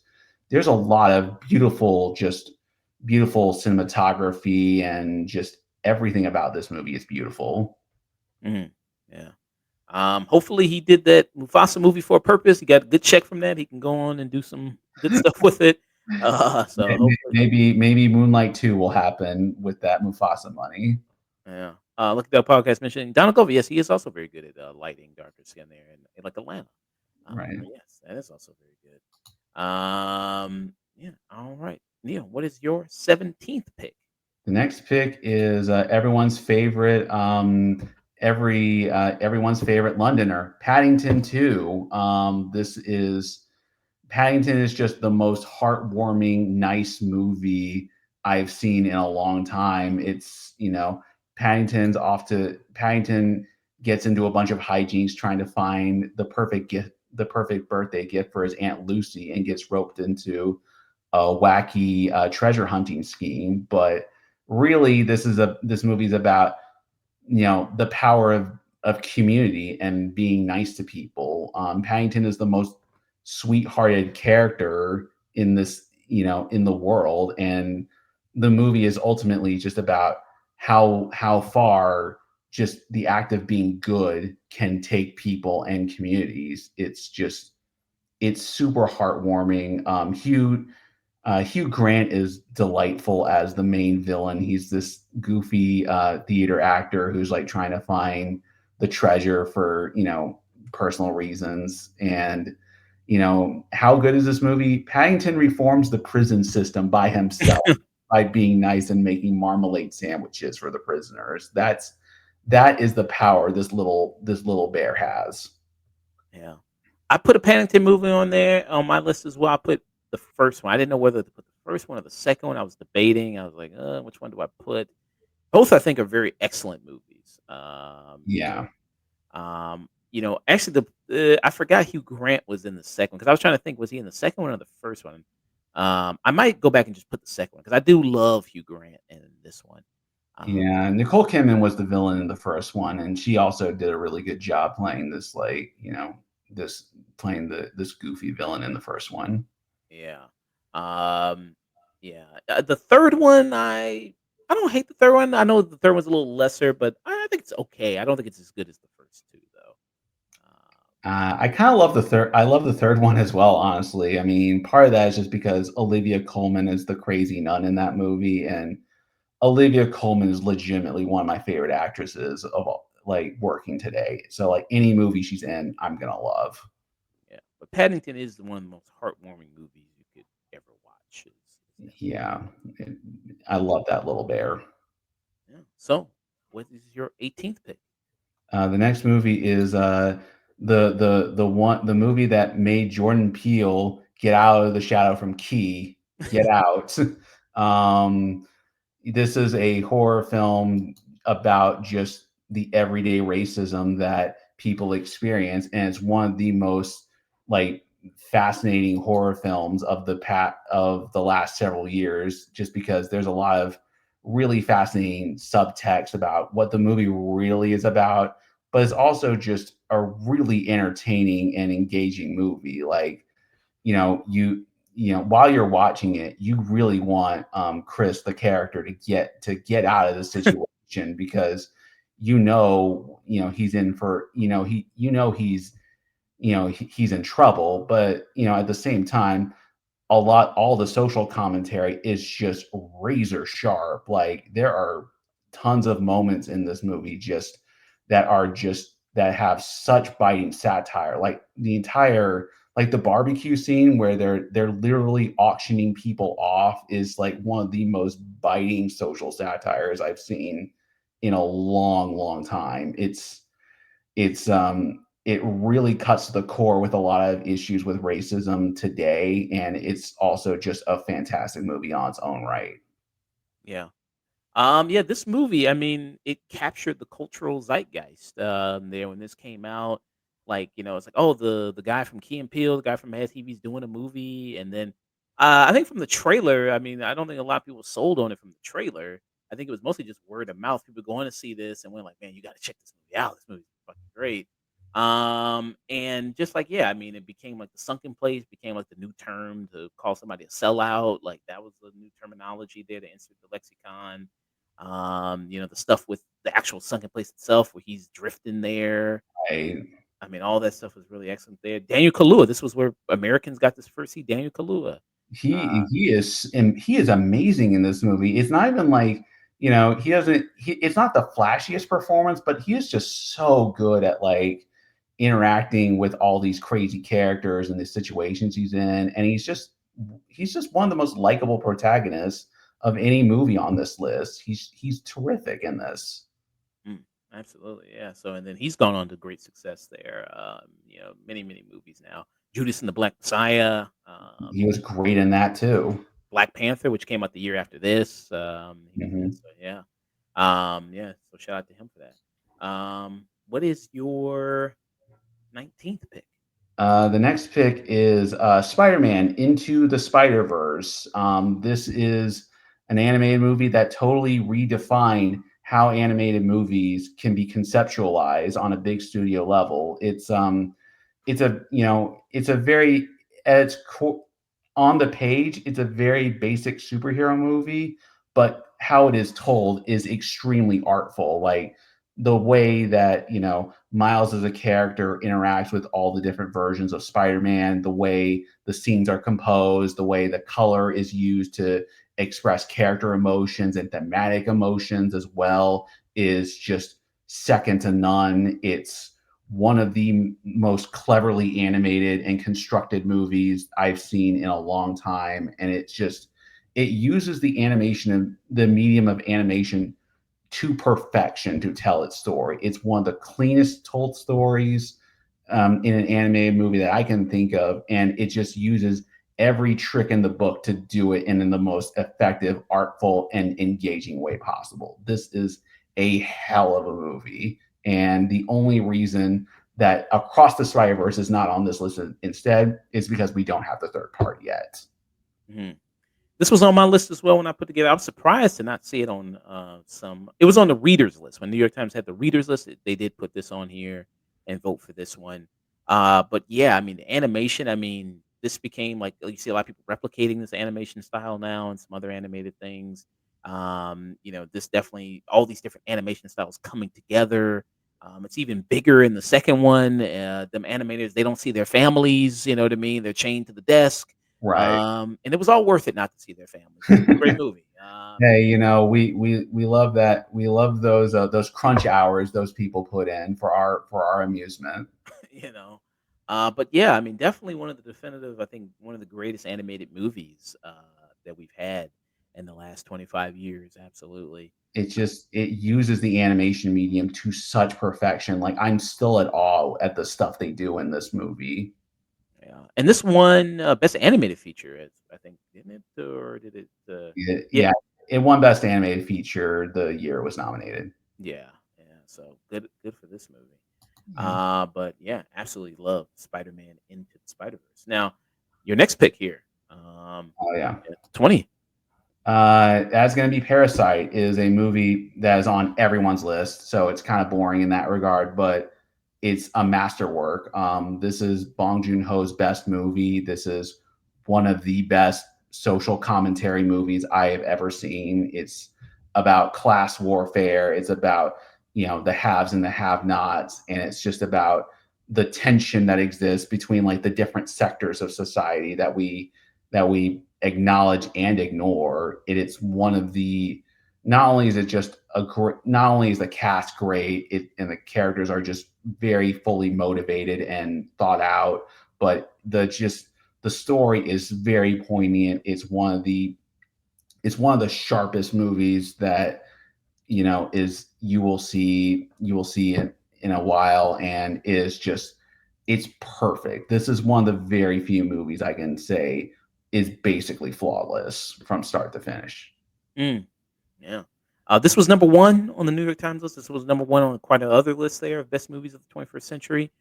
there's a lot of beautiful cinematography, and just everything about this movie is beautiful. Mhm. Yeah. Hopefully he did that Mufasa movie for a purpose. He got a good check from that. He can go on and do some good stuff with it. So hopefully, Maybe Moonlight 2 will happen with that Mufasa money. yeah. Look at that podcast mentioning Donald Glover. Yes, he is also very good at lighting darker skin there in like Atlanta. Right. Yes, that is also very good. Yeah. All right, Neil. What is your 17th pick? The next pick is everyone's favorite Londoner, Paddington 2. Paddington is just the most heartwarming, nice movie I've seen in a long time. Paddington gets into a bunch of hijinks trying to find the perfect birthday gift for his Aunt Lucy, and gets roped into a wacky treasure hunting scheme. But really, this movie's about the power of community and being nice to people. Paddington is the most sweethearted character in the world, and the movie is ultimately just about how far just the act of being good can take people and communities. It's super heartwarming. Hugh Grant is delightful as the main villain. He's this goofy theater actor who's like trying to find the treasure for personal reasons. And how good is this movie? Paddington reforms the prison system by himself by being nice and making marmalade sandwiches for the prisoners. That is the power this little bear has. Yeah. I put a Paddington movie on there on my list as well. I put the first one. I didn't know whether to put the first one or the second one. I was debating. I was like, which one do I put? Both I think are very excellent movies. Yeah. Actually, the I forgot Hugh Grant was in the second one because I was trying to think, was he in the second one or the first one? I might go back and just put the second one because I do love Hugh Grant in this one. Um, Yeah, Nicole Kidman was the villain in the first one, and she also did a really good job playing this this goofy villain in the first one. yeah, um, yeah. The third one, I don't hate the third one. I know the third one's a little lesser, but I think it's okay. I don't think it's as good as the first two, though. I kind of love the third. I love the third one as well. Honestly, I mean, part of that is just because Olivia Colman is the crazy nun in that movie, and Olivia Colman is legitimately one of my favorite actresses of all, like working today. So like any movie she's in, I'm gonna love. Yeah, but Paddington is one of the most heartwarming movies you could ever watch. Is definitely Yeah, I love that little bear. yeah. So. what is your 18th pick? The next movie is the movie that made Jordan Peele get out of the shadow from Key. Get Out. um, this is a horror film about just the everyday racism that people experience, and it's one of the most like fascinating horror films of the last several years, just because there's a lot of really fascinating subtext about what the movie really is about, but it's also just a really entertaining and engaging movie. Like, you know, while you're watching it, you really want Chris, the character, to get out of the situation, because he's in for he's in trouble, but at the same time, all the social commentary is just razor sharp. Like, there are tons of moments in this movie that have such biting satire. Like the barbecue scene where they're literally auctioning people off is like one of the most biting social satires I've seen in a long, long time. It really cuts to the core with a lot of issues with racism today, and it's also just a fantastic movie on its own right. Yeah. Yeah, this movie, I mean, it captured the cultural zeitgeist, there when this came out. Like, it's like, oh, the guy from Key and Peele, the guy from Mad TV's doing a movie, and then I think from the trailer, I mean, I don't think a lot of people sold on it from the trailer. I think it was mostly just word of mouth. People going to see this and went like, man, you got to check this movie out. This movie's fucking great. And just like, yeah, I mean, it became like the sunken place became like the new term to call somebody a sellout. Like that was the new terminology there to insert the lexicon. The stuff with the actual sunken place itself where he's drifting there. I, I mean, all that stuff was really excellent there. Daniel Kaluuya, this was where Americans got this first see Daniel Kaluuya. he is amazing in this movie. It's not even like, it's not the flashiest performance, but he is just so good at like interacting with all these crazy characters and the situations he's in, and he's just one of the most likable protagonists of any movie on this list. He's terrific in this. Mm, absolutely, yeah. So, and then he's gone on to great success there. Many, many movies now. Judas and the Black Messiah, He was great in that too. Black Panther, which came out the year after this. He was in it, Mhm. so yeah. Yeah, so shout out to him for that. What is your 19th pick? The next pick is Spider-Man Into the Spider-Verse. This is an animated movie that totally redefined how animated movies can be conceptualized on a big studio level. It's a very at its core, on the page, it's a very basic superhero movie, but how it is told is extremely artful. Like the way that Miles as a character interacts with all the different versions of Spider-Man, the way the scenes are composed, the way the color is used to express character emotions and thematic emotions as well, is just second to none. It's one of the most cleverly animated and constructed movies I've seen in a long time, and it uses the animation and the medium of animation to perfection to tell its story. It's one of the cleanest told stories in an animated movie that I can think of, and it just uses every trick in the book to do it in the most effective, artful, and engaging way possible. This is a hell of a movie, and the only reason that Across the Spider-Verse is not on this list instead is because we don't have the third part yet. Mhm. This was on my list as well when I put together. I was surprised to not see it on some. It was on the readers list when New York Times had the readers list. They did put this on here and vote for this one. But yeah, I mean, the animation. I mean, this became like you see a lot of people replicating this animation style now and some other animated things. This definitely all these different animation styles coming together. It's even bigger in the second one. Them animators, they don't see their families. You know what I mean? They're chained to the desk. Right. And it was all worth it not to see their families. It was a great movie. Hey, we love that. We love those crunch hours those people put in for our amusement. you know, but yeah, I mean, definitely one of the definitive. I think one of the greatest animated movies that we've had. in the last 25 years. Absolutely. It uses the animation medium to such perfection. Like I'm still at awe at the stuff they do in this movie. Yeah, and this one best animated feature, is, I think, didn't it, or did it? Yeah, Yeah, it won Best Animated Feature the year it was nominated. yeah, yeah. So good for this movie. Yeah. But yeah, absolutely love Spider-Man Into the Spider-Verse. Now, your next pick here, Oh yeah. at 20. That's going to be Parasite is a movie that is on everyone's list, so it's kind of boring in that regard, but it's a masterwork. This is Bong Joon Ho's best movie. This is one of the best social commentary movies I have ever seen. It's about class warfare. It's about the haves and the have-nots, and it's just about the tension that exists between like the different sectors of society that we acknowledge and ignore. It's one of the not only is it just a great, not only is the cast great, and the characters are just very fully motivated and thought out, but the story is very poignant. It's one of the sharpest movies that is you will see in a while, and is just it's perfect. This is one of the very few movies I can say is basically flawless from start to finish. Mm, yeah. This was number one on the New York Times list. This was number one on quite another list there of best movies of the 21st century.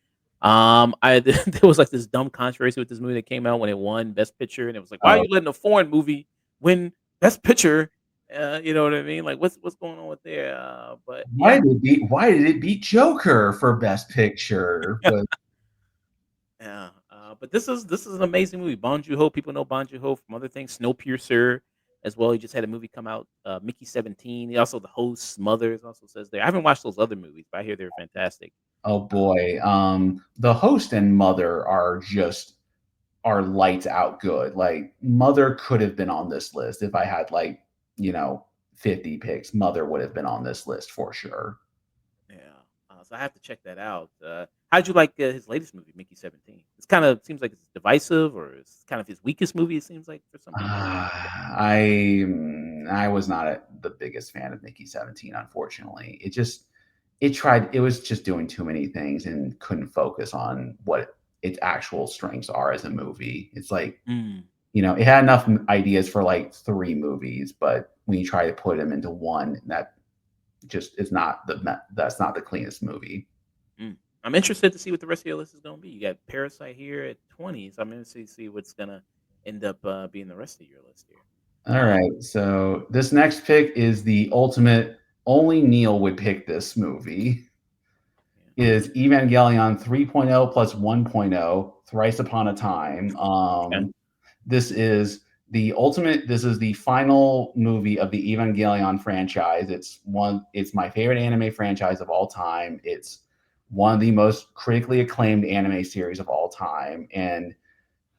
I there was like this dumb controversy with this movie that came out when it won Best Picture, and it was like, why are Oh, you letting a foreign movie win Best Picture? You know what I mean? Like, what's going on with there? But yeah, why did it beat Joker for Best Picture? But yeah. But this is an amazing movie. Bong Joon Ho, people know Bong Joon Ho from other things. Snowpiercer as well. He just had a movie come out, Mickey 17. He also the host Mothers also says there. I haven't watched those other movies, but I hear they're fantastic. oh Uh, boy, the host and Mother are lights out good. Like Mother could have been on this list if I had like you know 50 picks. Mother would have been on this list for sure. yeah. So I have to check that out. How'd you like his latest movie, Mickey 17? It's kind of seems like it's divisive, or it's kind of his weakest movie. It seems like for some people. I was not the biggest fan of Mickey 17, unfortunately. It was just doing too many things and couldn't focus on what its actual strengths are as a movie. It's like, Mm, it had enough ideas for like three movies, but when you try to put them into one, that just is not that's not the cleanest movie. mm. I'm interested to see what the rest of your list is going to be. You got Parasite here at 20, so I'm interested to see what's going to end up being the rest of your list here. All Uh, right. So this next pick is the ultimate. Only Neil would pick this movie. yeah. Is Evangelion 3.0 plus 1.0 Thrice Upon a Time. Okay. This is the final movie of the Evangelion franchise. It's my favorite anime franchise of all time. It's one of the most critically acclaimed anime series of all time, and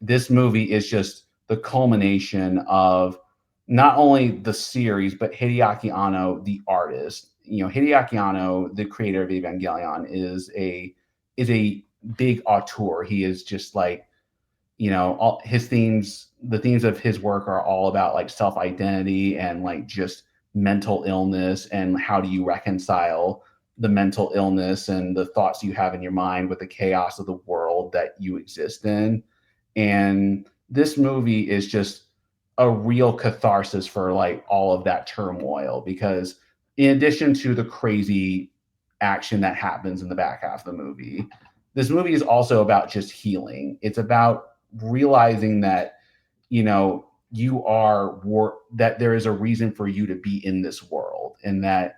this movie is just the culmination of not only the series but Hideaki Anno, the artist. Hideaki Anno, the creator of Evangelion, is a big auteur. He is just like all his themes. The themes of his work are all about like self identity and like just mental illness, and how do you reconcile the mental illness and the thoughts you have in your mind with the chaos of the world that you exist in. And this movie is just a real catharsis for like all of that turmoil, because in addition to the crazy action that happens in the back half of the movie, this movie is also about just healing. It's about realizing that that there is a reason for you to be in this world, and that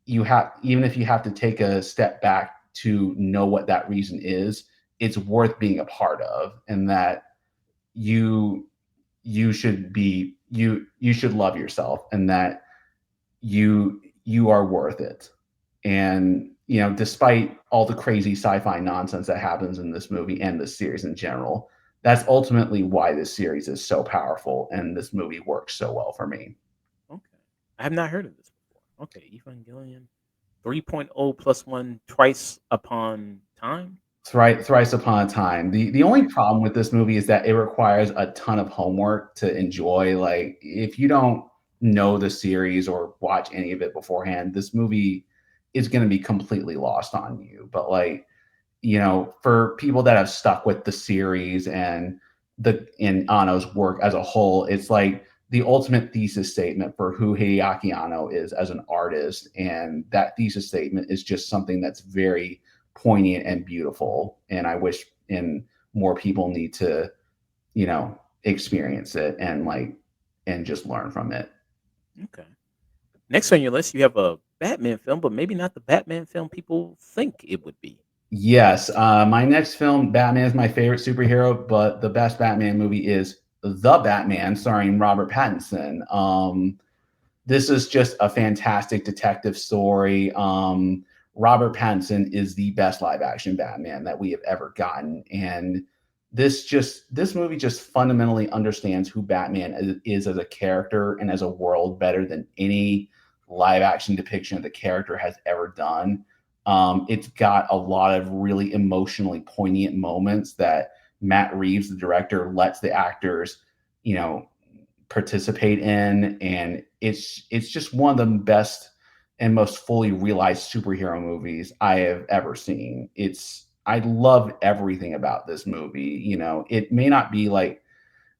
even if you have to take a step back to know what that reason is, it's worth being a part of, and that you you should love yourself, and that you are worth it. And despite all the crazy sci-fi nonsense that happens in this movie and this series in general, that's ultimately why this series is so powerful and this movie works so well for me. Okay. I have not heard of this before. Okay. Evangelion 3.0 plus one twice upon time. Thrice upon a time. The only problem with this movie is that it requires a ton of homework to enjoy. Like if you don't know the series or watch any of it beforehand, this movie is going to be completely lost on you. But like, for people that have stuck with the series and Anno's work as a whole, it's like the ultimate thesis statement for who Hideaki Anno is as an artist, and that thesis statement is just something that's very poignant and beautiful. And I wish and more people need to, experience it and just learn from it. Okay. Next on your list, you have a Batman film, but maybe not the Batman film people think it would be. Yes, my next film, Batman is my favorite superhero, but the best Batman movie is The Batman, starring Robert Pattinson. This is just a fantastic detective story. Robert Pattinson is the best live action Batman that we have ever gotten, and this movie just fundamentally understands who Batman is as a character and as a world better than any live action depiction of the character has ever done. It's got a lot of really emotionally poignant moments that Matt Reeves, the director, lets the actors, you know, participate in, and it's just one of the best and most fully realized superhero movies I have ever seen. I love everything about this movie. It may not be like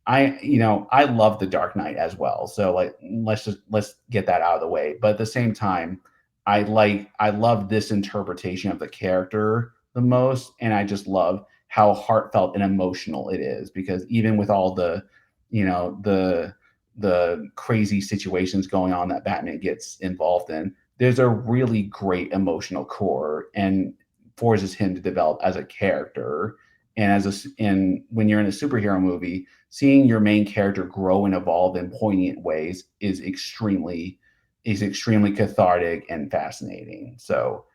I love The Dark Knight as well. So like let's get that out of the way. But at the same time, I love this interpretation of the character the most, and I just love how heartfelt and emotional it is, because even with all the, you know, the crazy situations going on that Batman gets involved in, there's a really great emotional core and forces him to develop as a character. And when you're in a superhero movie, seeing your main character grow and evolve in poignant ways is extremely cathartic and fascinating. So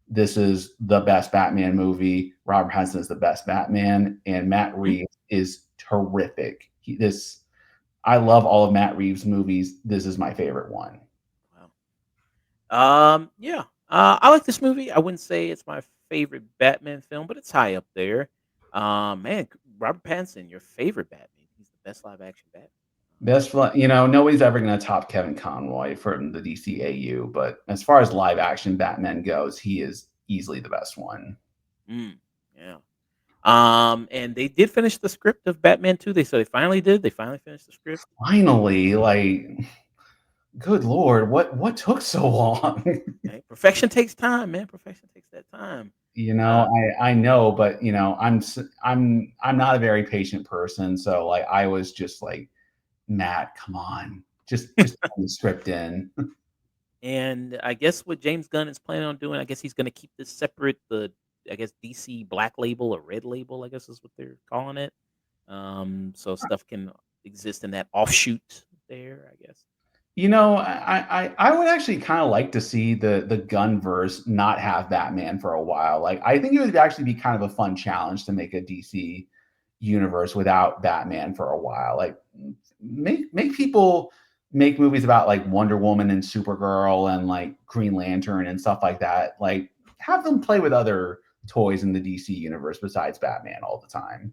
this is the best Batman movie. Robert Pattinson is the best Batman, and Matt Mhm. Reeves is terrific. I love all of Matt Reeves' movies. This is my favorite one. Wow. Yeah. I like this movie. I wouldn't say it's my favorite Batman film, but it's high up there. Man, Robert Pattinson, your favorite Batman. He's the best live action Batman. Nobody's ever going to top Kevin Conroy from the DCAU, but as far as live action Batman goes, he is easily the best one. Yeah. And they did finish the script of Batman 2. They finally did. They finally finished the script. Finally, like, good lord, what took so long? Hey, perfection takes time, man. Perfection takes that time. You know, Uh, I know, but I'm not a very patient person, so like I was just like, Matt, come on, just turn the script in. and I guess what James Gunn is planning on doing, I guess he's going to keep this separate. I guess DC Black Label or Red Label, I guess is what they're calling it. So stuff can exist in that offshoot there, I guess. I would actually kind of like to see the Gunverse not have Batman for a while. Like, I think it would actually be kind of a fun challenge to make a DC universe without Batman for a while. Like, make people make movies about like Wonder Woman and Supergirl and like Green Lantern and stuff like that. Like, have them play with other toys in the DC universe besides Batman all the time.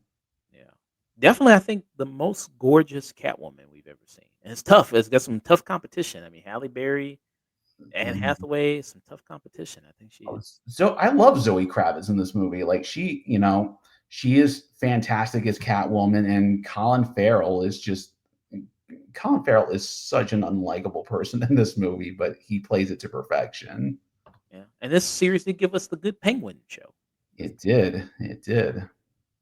Yeah. Definitely, I think the most gorgeous Catwoman we've ever seen. And it's tough. It's got some tough competition. I mean, Halle Berry, Anne Hathaway, some tough competition. I think she is. So I love Zoe Kravitz in this movie. Like, she is fantastic as Catwoman, and Colin Farrell is such an unlikable person in this movie, but he plays it to perfection. Yeah. And this series did give us the Good Penguin show. It did. It did.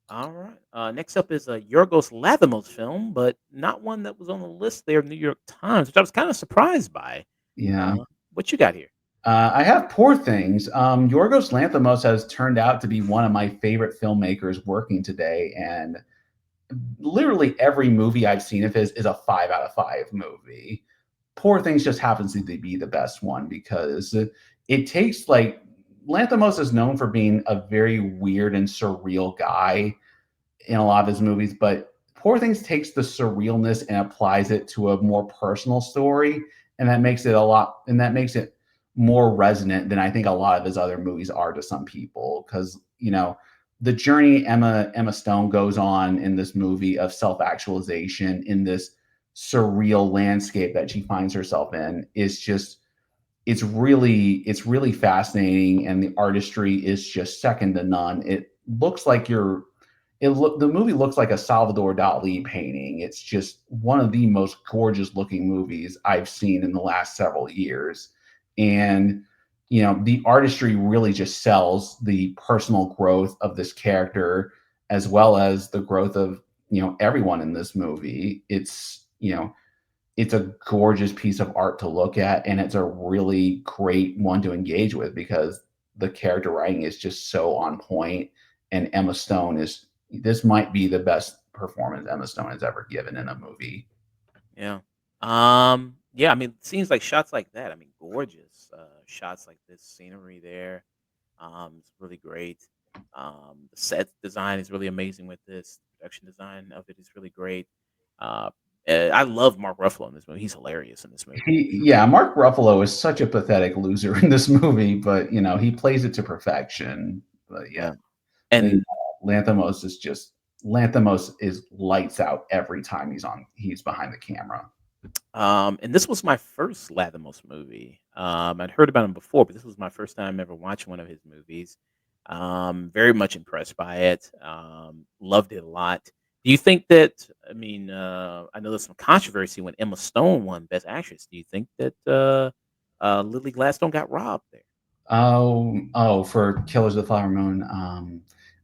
All right. Next up is a Yorgos Lanthimos film, but not one that was on the list there of New York Times, which I was kind of surprised by. Yeah. What you got here? I have Poor Things. Yorgos Lanthimos has turned out to be one of my favorite filmmakers working today, and literally every movie I've seen of his is a 5 out of 5 movie. Poor Things just happens to be the best one because it takes like Lanthimos is known for being a very weird and surreal guy in a lot of his movies, but Poor Things takes the surrealness and applies it to a more personal story, and that makes it more resonant than I think a lot of his other movies are to some people. Because the journey Emma Stone goes on in this movie of self actualization in this surreal landscape that she finds herself in is just it's really fascinating, and the artistry is just second to none. It looks like you're it look the movie looks like a Salvador Dali painting. It's just one of the most gorgeous looking movies I've seen in the last several years. And the artistry really just sells the personal growth of this character as well as the growth of, everyone in this movie. It's a gorgeous piece of art to look at, and it's a really great one to engage with because the character writing is just so on point. And Emma Stone is this might be the best performance Emma Stone has ever given in a movie. Yeah. Yeah, I mean, scenes like shots like that, I mean, gorgeous. Shots like this scenery there. It's really great. The set design is really amazing with this. Production design of it is really great. Uh, I love Mark Ruffalo in this movie. He's hilarious in this movie. Yeah, Mark Ruffalo is such a pathetic loser in this movie, but he plays it to perfection. But yeah, Yeah. the And Lanthimos is just Lanthimos is lights out every time he's behind the camera. And this was my first Lathamos movie. I'd heard about him before, but this was my first time ever watching one of his movies. Very much impressed by it. Loved it a lot. Do you think that? I mean, I know there's some controversy when Emma Stone won Best Actress. Do you think that Lily Gladstone got robbed there? Oh, for Killers of the Flower Moon.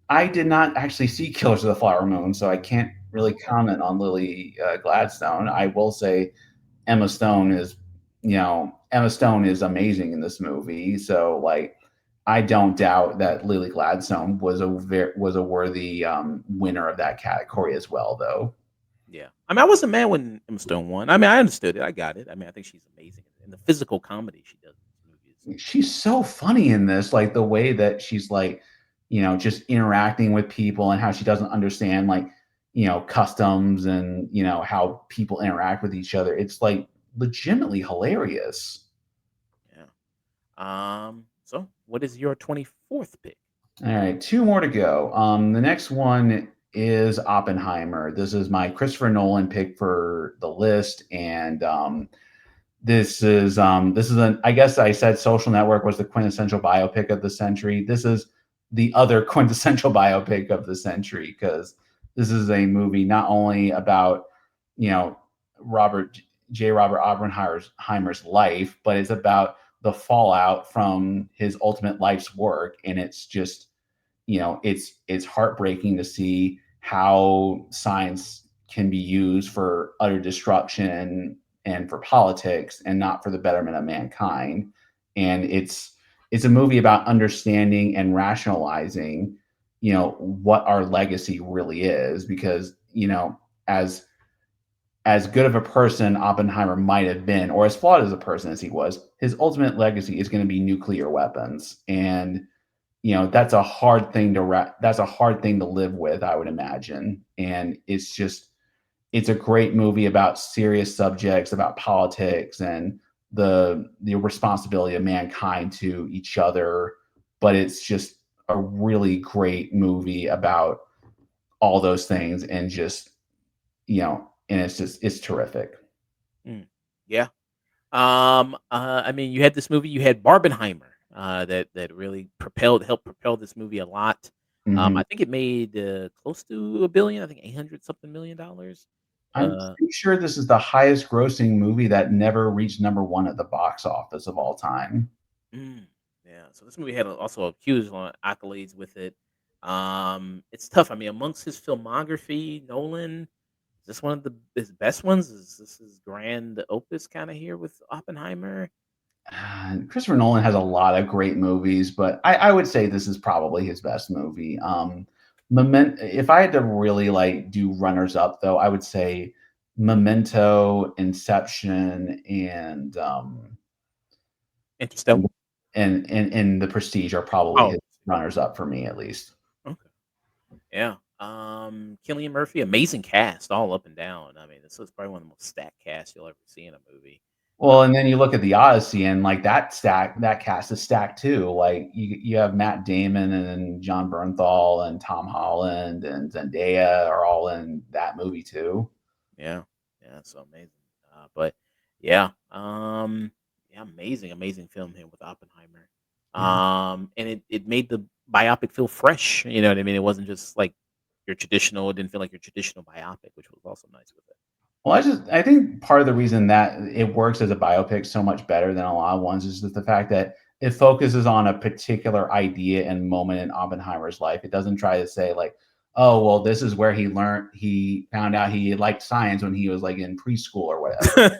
I did not actually see Killers of the Flower Moon, so I can't really Okay. comment on Lily Gladstone. I will say Emma Stone Emma Stone is amazing in this movie. So like, I don't doubt that Lily Gladstone was a worthy winner of that category as well, though. Yeah. I mean, I wasn't mad when Emma Stone won. I mean, I understood it. I got it. I mean, I think she's amazing, and the physical comedy she does in this movie is She's so funny in this, like the way that she's like, just interacting with people and how she doesn't understand like, customs and, how people interact with each other. It's like legitimately hilarious. yeah. So what is your 24th pick? All right, two more to go. The next one is Oppenheimer. This is my Christopher Nolan pick for the list, and this is an I guess I said Social Network was the quintessential biopic of the century. This is the other quintessential biopic of the century because this is a movie not only about you know Robert Robert Oppenheimer's life, but it's about the fallout from his ultimate life's work, and it's just it's heartbreaking to see how science can be used for utter destruction and for politics and not for the betterment of mankind. And it's a movie about understanding and rationalizing what our legacy really is because as good of a person Oppenheimer might have been, or as flawed as a person as he was, his ultimate legacy is going to be nuclear weapons. And that's a hard thing to live with, I would imagine. And it's a great movie about serious subjects, about politics and the responsibility of mankind to each other. But it's just a really great movie about all those things and just and it's terrific. Mm, yeah. I mean, you had this movie. You had Barbenheimer. That really helped propel this movie a lot. Mhm. I think it made close to a billion. I think 800 something $1 million. I'm Uh, pretty sure this is the highest grossing movie that never reached number one at the box office of all time. mm, yeah. So this movie had also a huge accolades with it. It's tough. I mean, amongst his filmography, Nolan, is this one of his best ones? Is this his grand opus kind of here with Oppenheimer? Christopher Nolan has a lot of great movies, but I would say this is probably his best movie. If I had to really like do runners up, though, I would say Memento, Inception, Interstellar. and The Prestige are probably Oh, his runners up for me, at least. okay. Yeah. Killian Murphy, amazing cast all up and down. I mean, this is probably one of the most stacked casts you'll ever see in a movie. Uh, Well, and then you look at the Odyssey, and like that cast is stacked too. Like you have Matt Damon and John Bernthal and Tom Holland and Zendaya are all in that movie too. yeah. Yeah, so amazing. But yeah, yeah, amazing film here with Oppenheimer. Yeah. And it made the biopic feel fresh. You know what I mean? It wasn't just like your traditional. It didn't feel like your traditional biopic, which was also nice with it. Well, I think part of the reason that it works as a biopic so much better than a lot of ones is just the fact that it focuses on a particular idea and moment in Oppenheimer's life. It doesn't try to say like, oh, well, this is where he found out he liked science when he was like in preschool or whatever.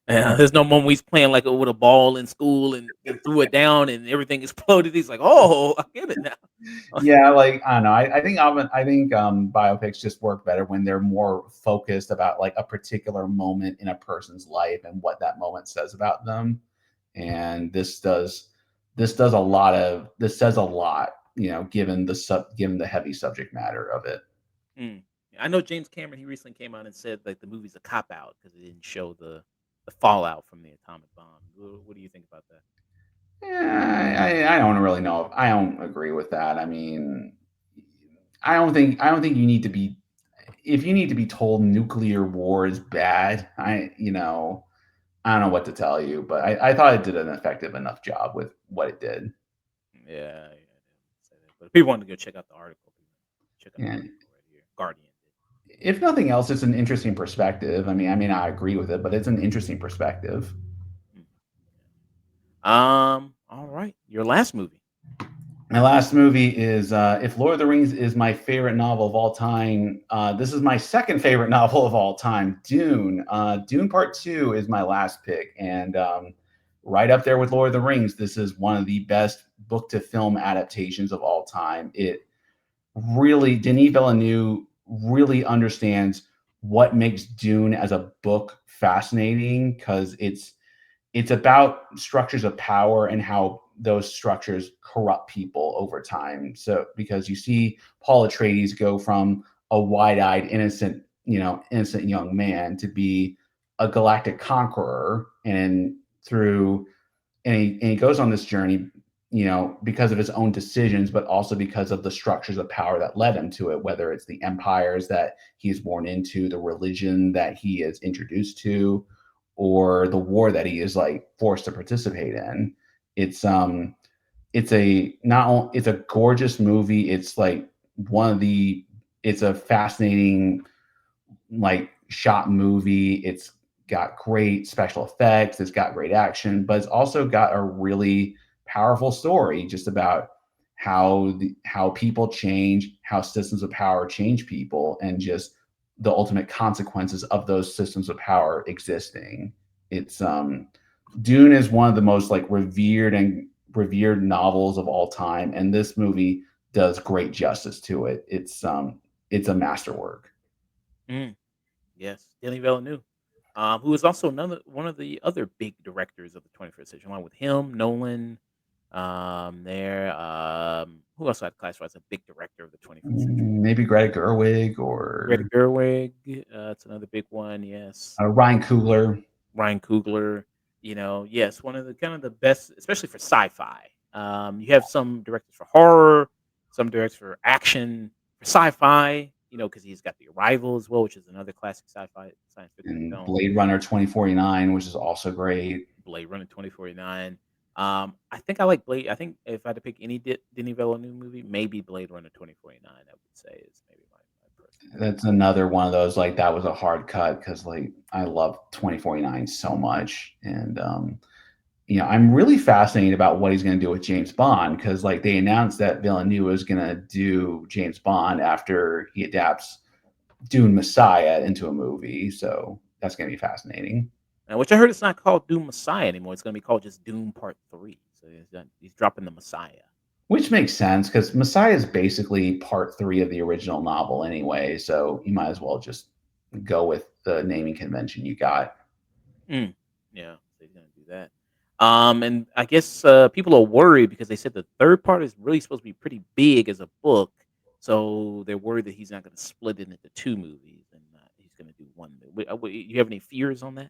Yeah, there's no moment he's playing like with a ball in school and then threw it down and everything exploded. He's like, "Oh, I get it now." Yeah, like I don't know. I think biopics just work better when they're more focused about like a particular moment in a person's life and what that moment says about them. And this does a lot of this says a lot, given the heavy subject matter of it. Mm. Yeah, I know James Cameron. He recently came out and said like the movie's a cop out because it didn't show the fallout from the atomic bomb. What do you think about that? Yeah, I don't really know. I don't agree with that. I mean, I don't think you need to be if you need to be told nuclear war is bad. I don't know what to tell you, but I thought it did an effective enough job with what it did. Yeah, I didn't say that. But if people want to go check out the article, check out the And article right here. Guardian did. if nothing else, it's an interesting perspective. I mean, I may not agree with it, but it's an interesting perspective. Mm, All right. Your last movie. My last movie is if Lord of the Rings is my favorite novel of all time. This is my second favorite novel of all time, Dune. Dune Part Two is my last pick, and right up there with Lord of the Rings. This is one of the best book to film adaptations of all time. It really Denis Villeneuve really understands what makes Dune as a book fascinating because it's about structures of power and how those structures corrupt people over time. So because you see Paul Atreides go from a wide-eyed, innocent young man to be a galactic conqueror, and through and he goes on this journey, because of his own decisions, but also because of the structures of power that led him to it, whether it's the empires that he's born into, the religion that he is introduced to, or the war that he is like forced to participate in. It's a gorgeous movie. It's like one of the it's a fascinating like shot movie. It's got great special effects. It's got great action, but it's also got a really powerful story just about how people change, how systems of power change people, and just the ultimate consequences of those systems of power existing. It's Dune is one of the most like revered novels of all time, and this movie does great justice to it. It's a masterwork. Mm, yes, Denis Villeneuve, who is also one of the other big directors of the 21st century, along with him, Nolan. Who else I'd classify as a big director of the 21st century? Maybe Greta Gerwig Greta or Gerwig, it's another big one. Yes, Ryan Coogler. Ryan Coogler. Yes, one of the kind of the best, especially for sci-fi. You have some directors for horror, some directors for action, for sci-fi. Because he's got The Arrival as well, which is another classic sci-fi science fiction And film. Blade Runner 2049, which is also great. Blade Runner 2049. I think I like Blade. I think if I had to pick any Denis Villeneuve movie, maybe Blade Runner 2049. I would say is maybe my personal favorite. That's another one of those like that was a hard cut because like I love 2049 so much. And I'm really fascinated about what he's going to do with James Bond because like they announced that Villeneuve is going to do James Bond after he adapts Dune Messiah into a movie. So that's going to be fascinating. Now, which I heard it's not called Doom Messiah anymore. It's going to be called just Doom Part 3. So he's dropping the Messiah. Which makes sense because Messiah is basically part three of the original novel anyway, so you might as well just go with the naming convention you got. Mm. Yeah, so he's going to do that. And I guess people are worried because they said the third part is really supposed to be pretty big as a book. So they're worried that he's not going to split it into two movies and he's going to do one movie. You have any fears on that?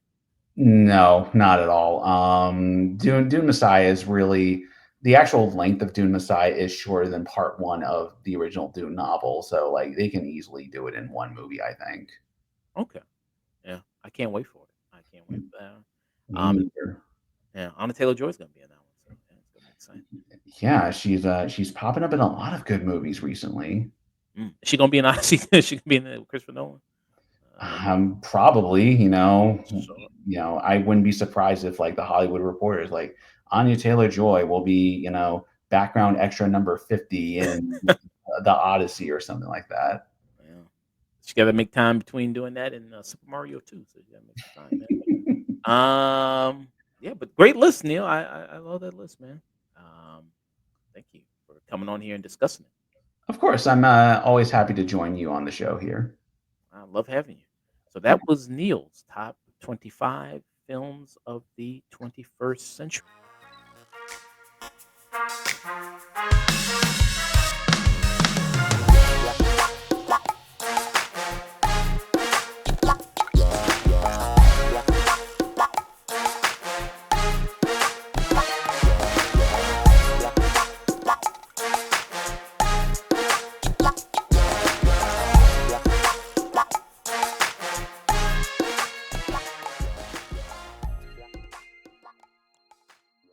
No, not at all. Dune Messiah is really the actual length of Dune Messiah is shorter than part one of the original Dune novel, so like they can easily do it in one movie, I think. Okay. I can't wait for it. I can't wait for that. Me Um, neither. yeah, Anna Taylor Joy's gonna be in that one, so yeah, it's gonna be exciting. Yeah, she's popping up in a lot of good movies recently. Is she gonna be in Odyssey? Is she gonna be in the Christopher Nolan? Probably, Sure. I wouldn't be surprised if like the Hollywood Reporters, like Anya Taylor Joy will be, background extra number 50 in the Odyssey or something like that. Yeah. She gotta make time between doing that and Super Mario 2, so you gotta make some time, man. Yeah, but great list, Neil. I love that list, man. Um, Thank you for coming on here and discussing it. Of course, I'm always happy to join you on the show here. I love having you. So Yeah. that was Neil's top 25 films of the 21st century.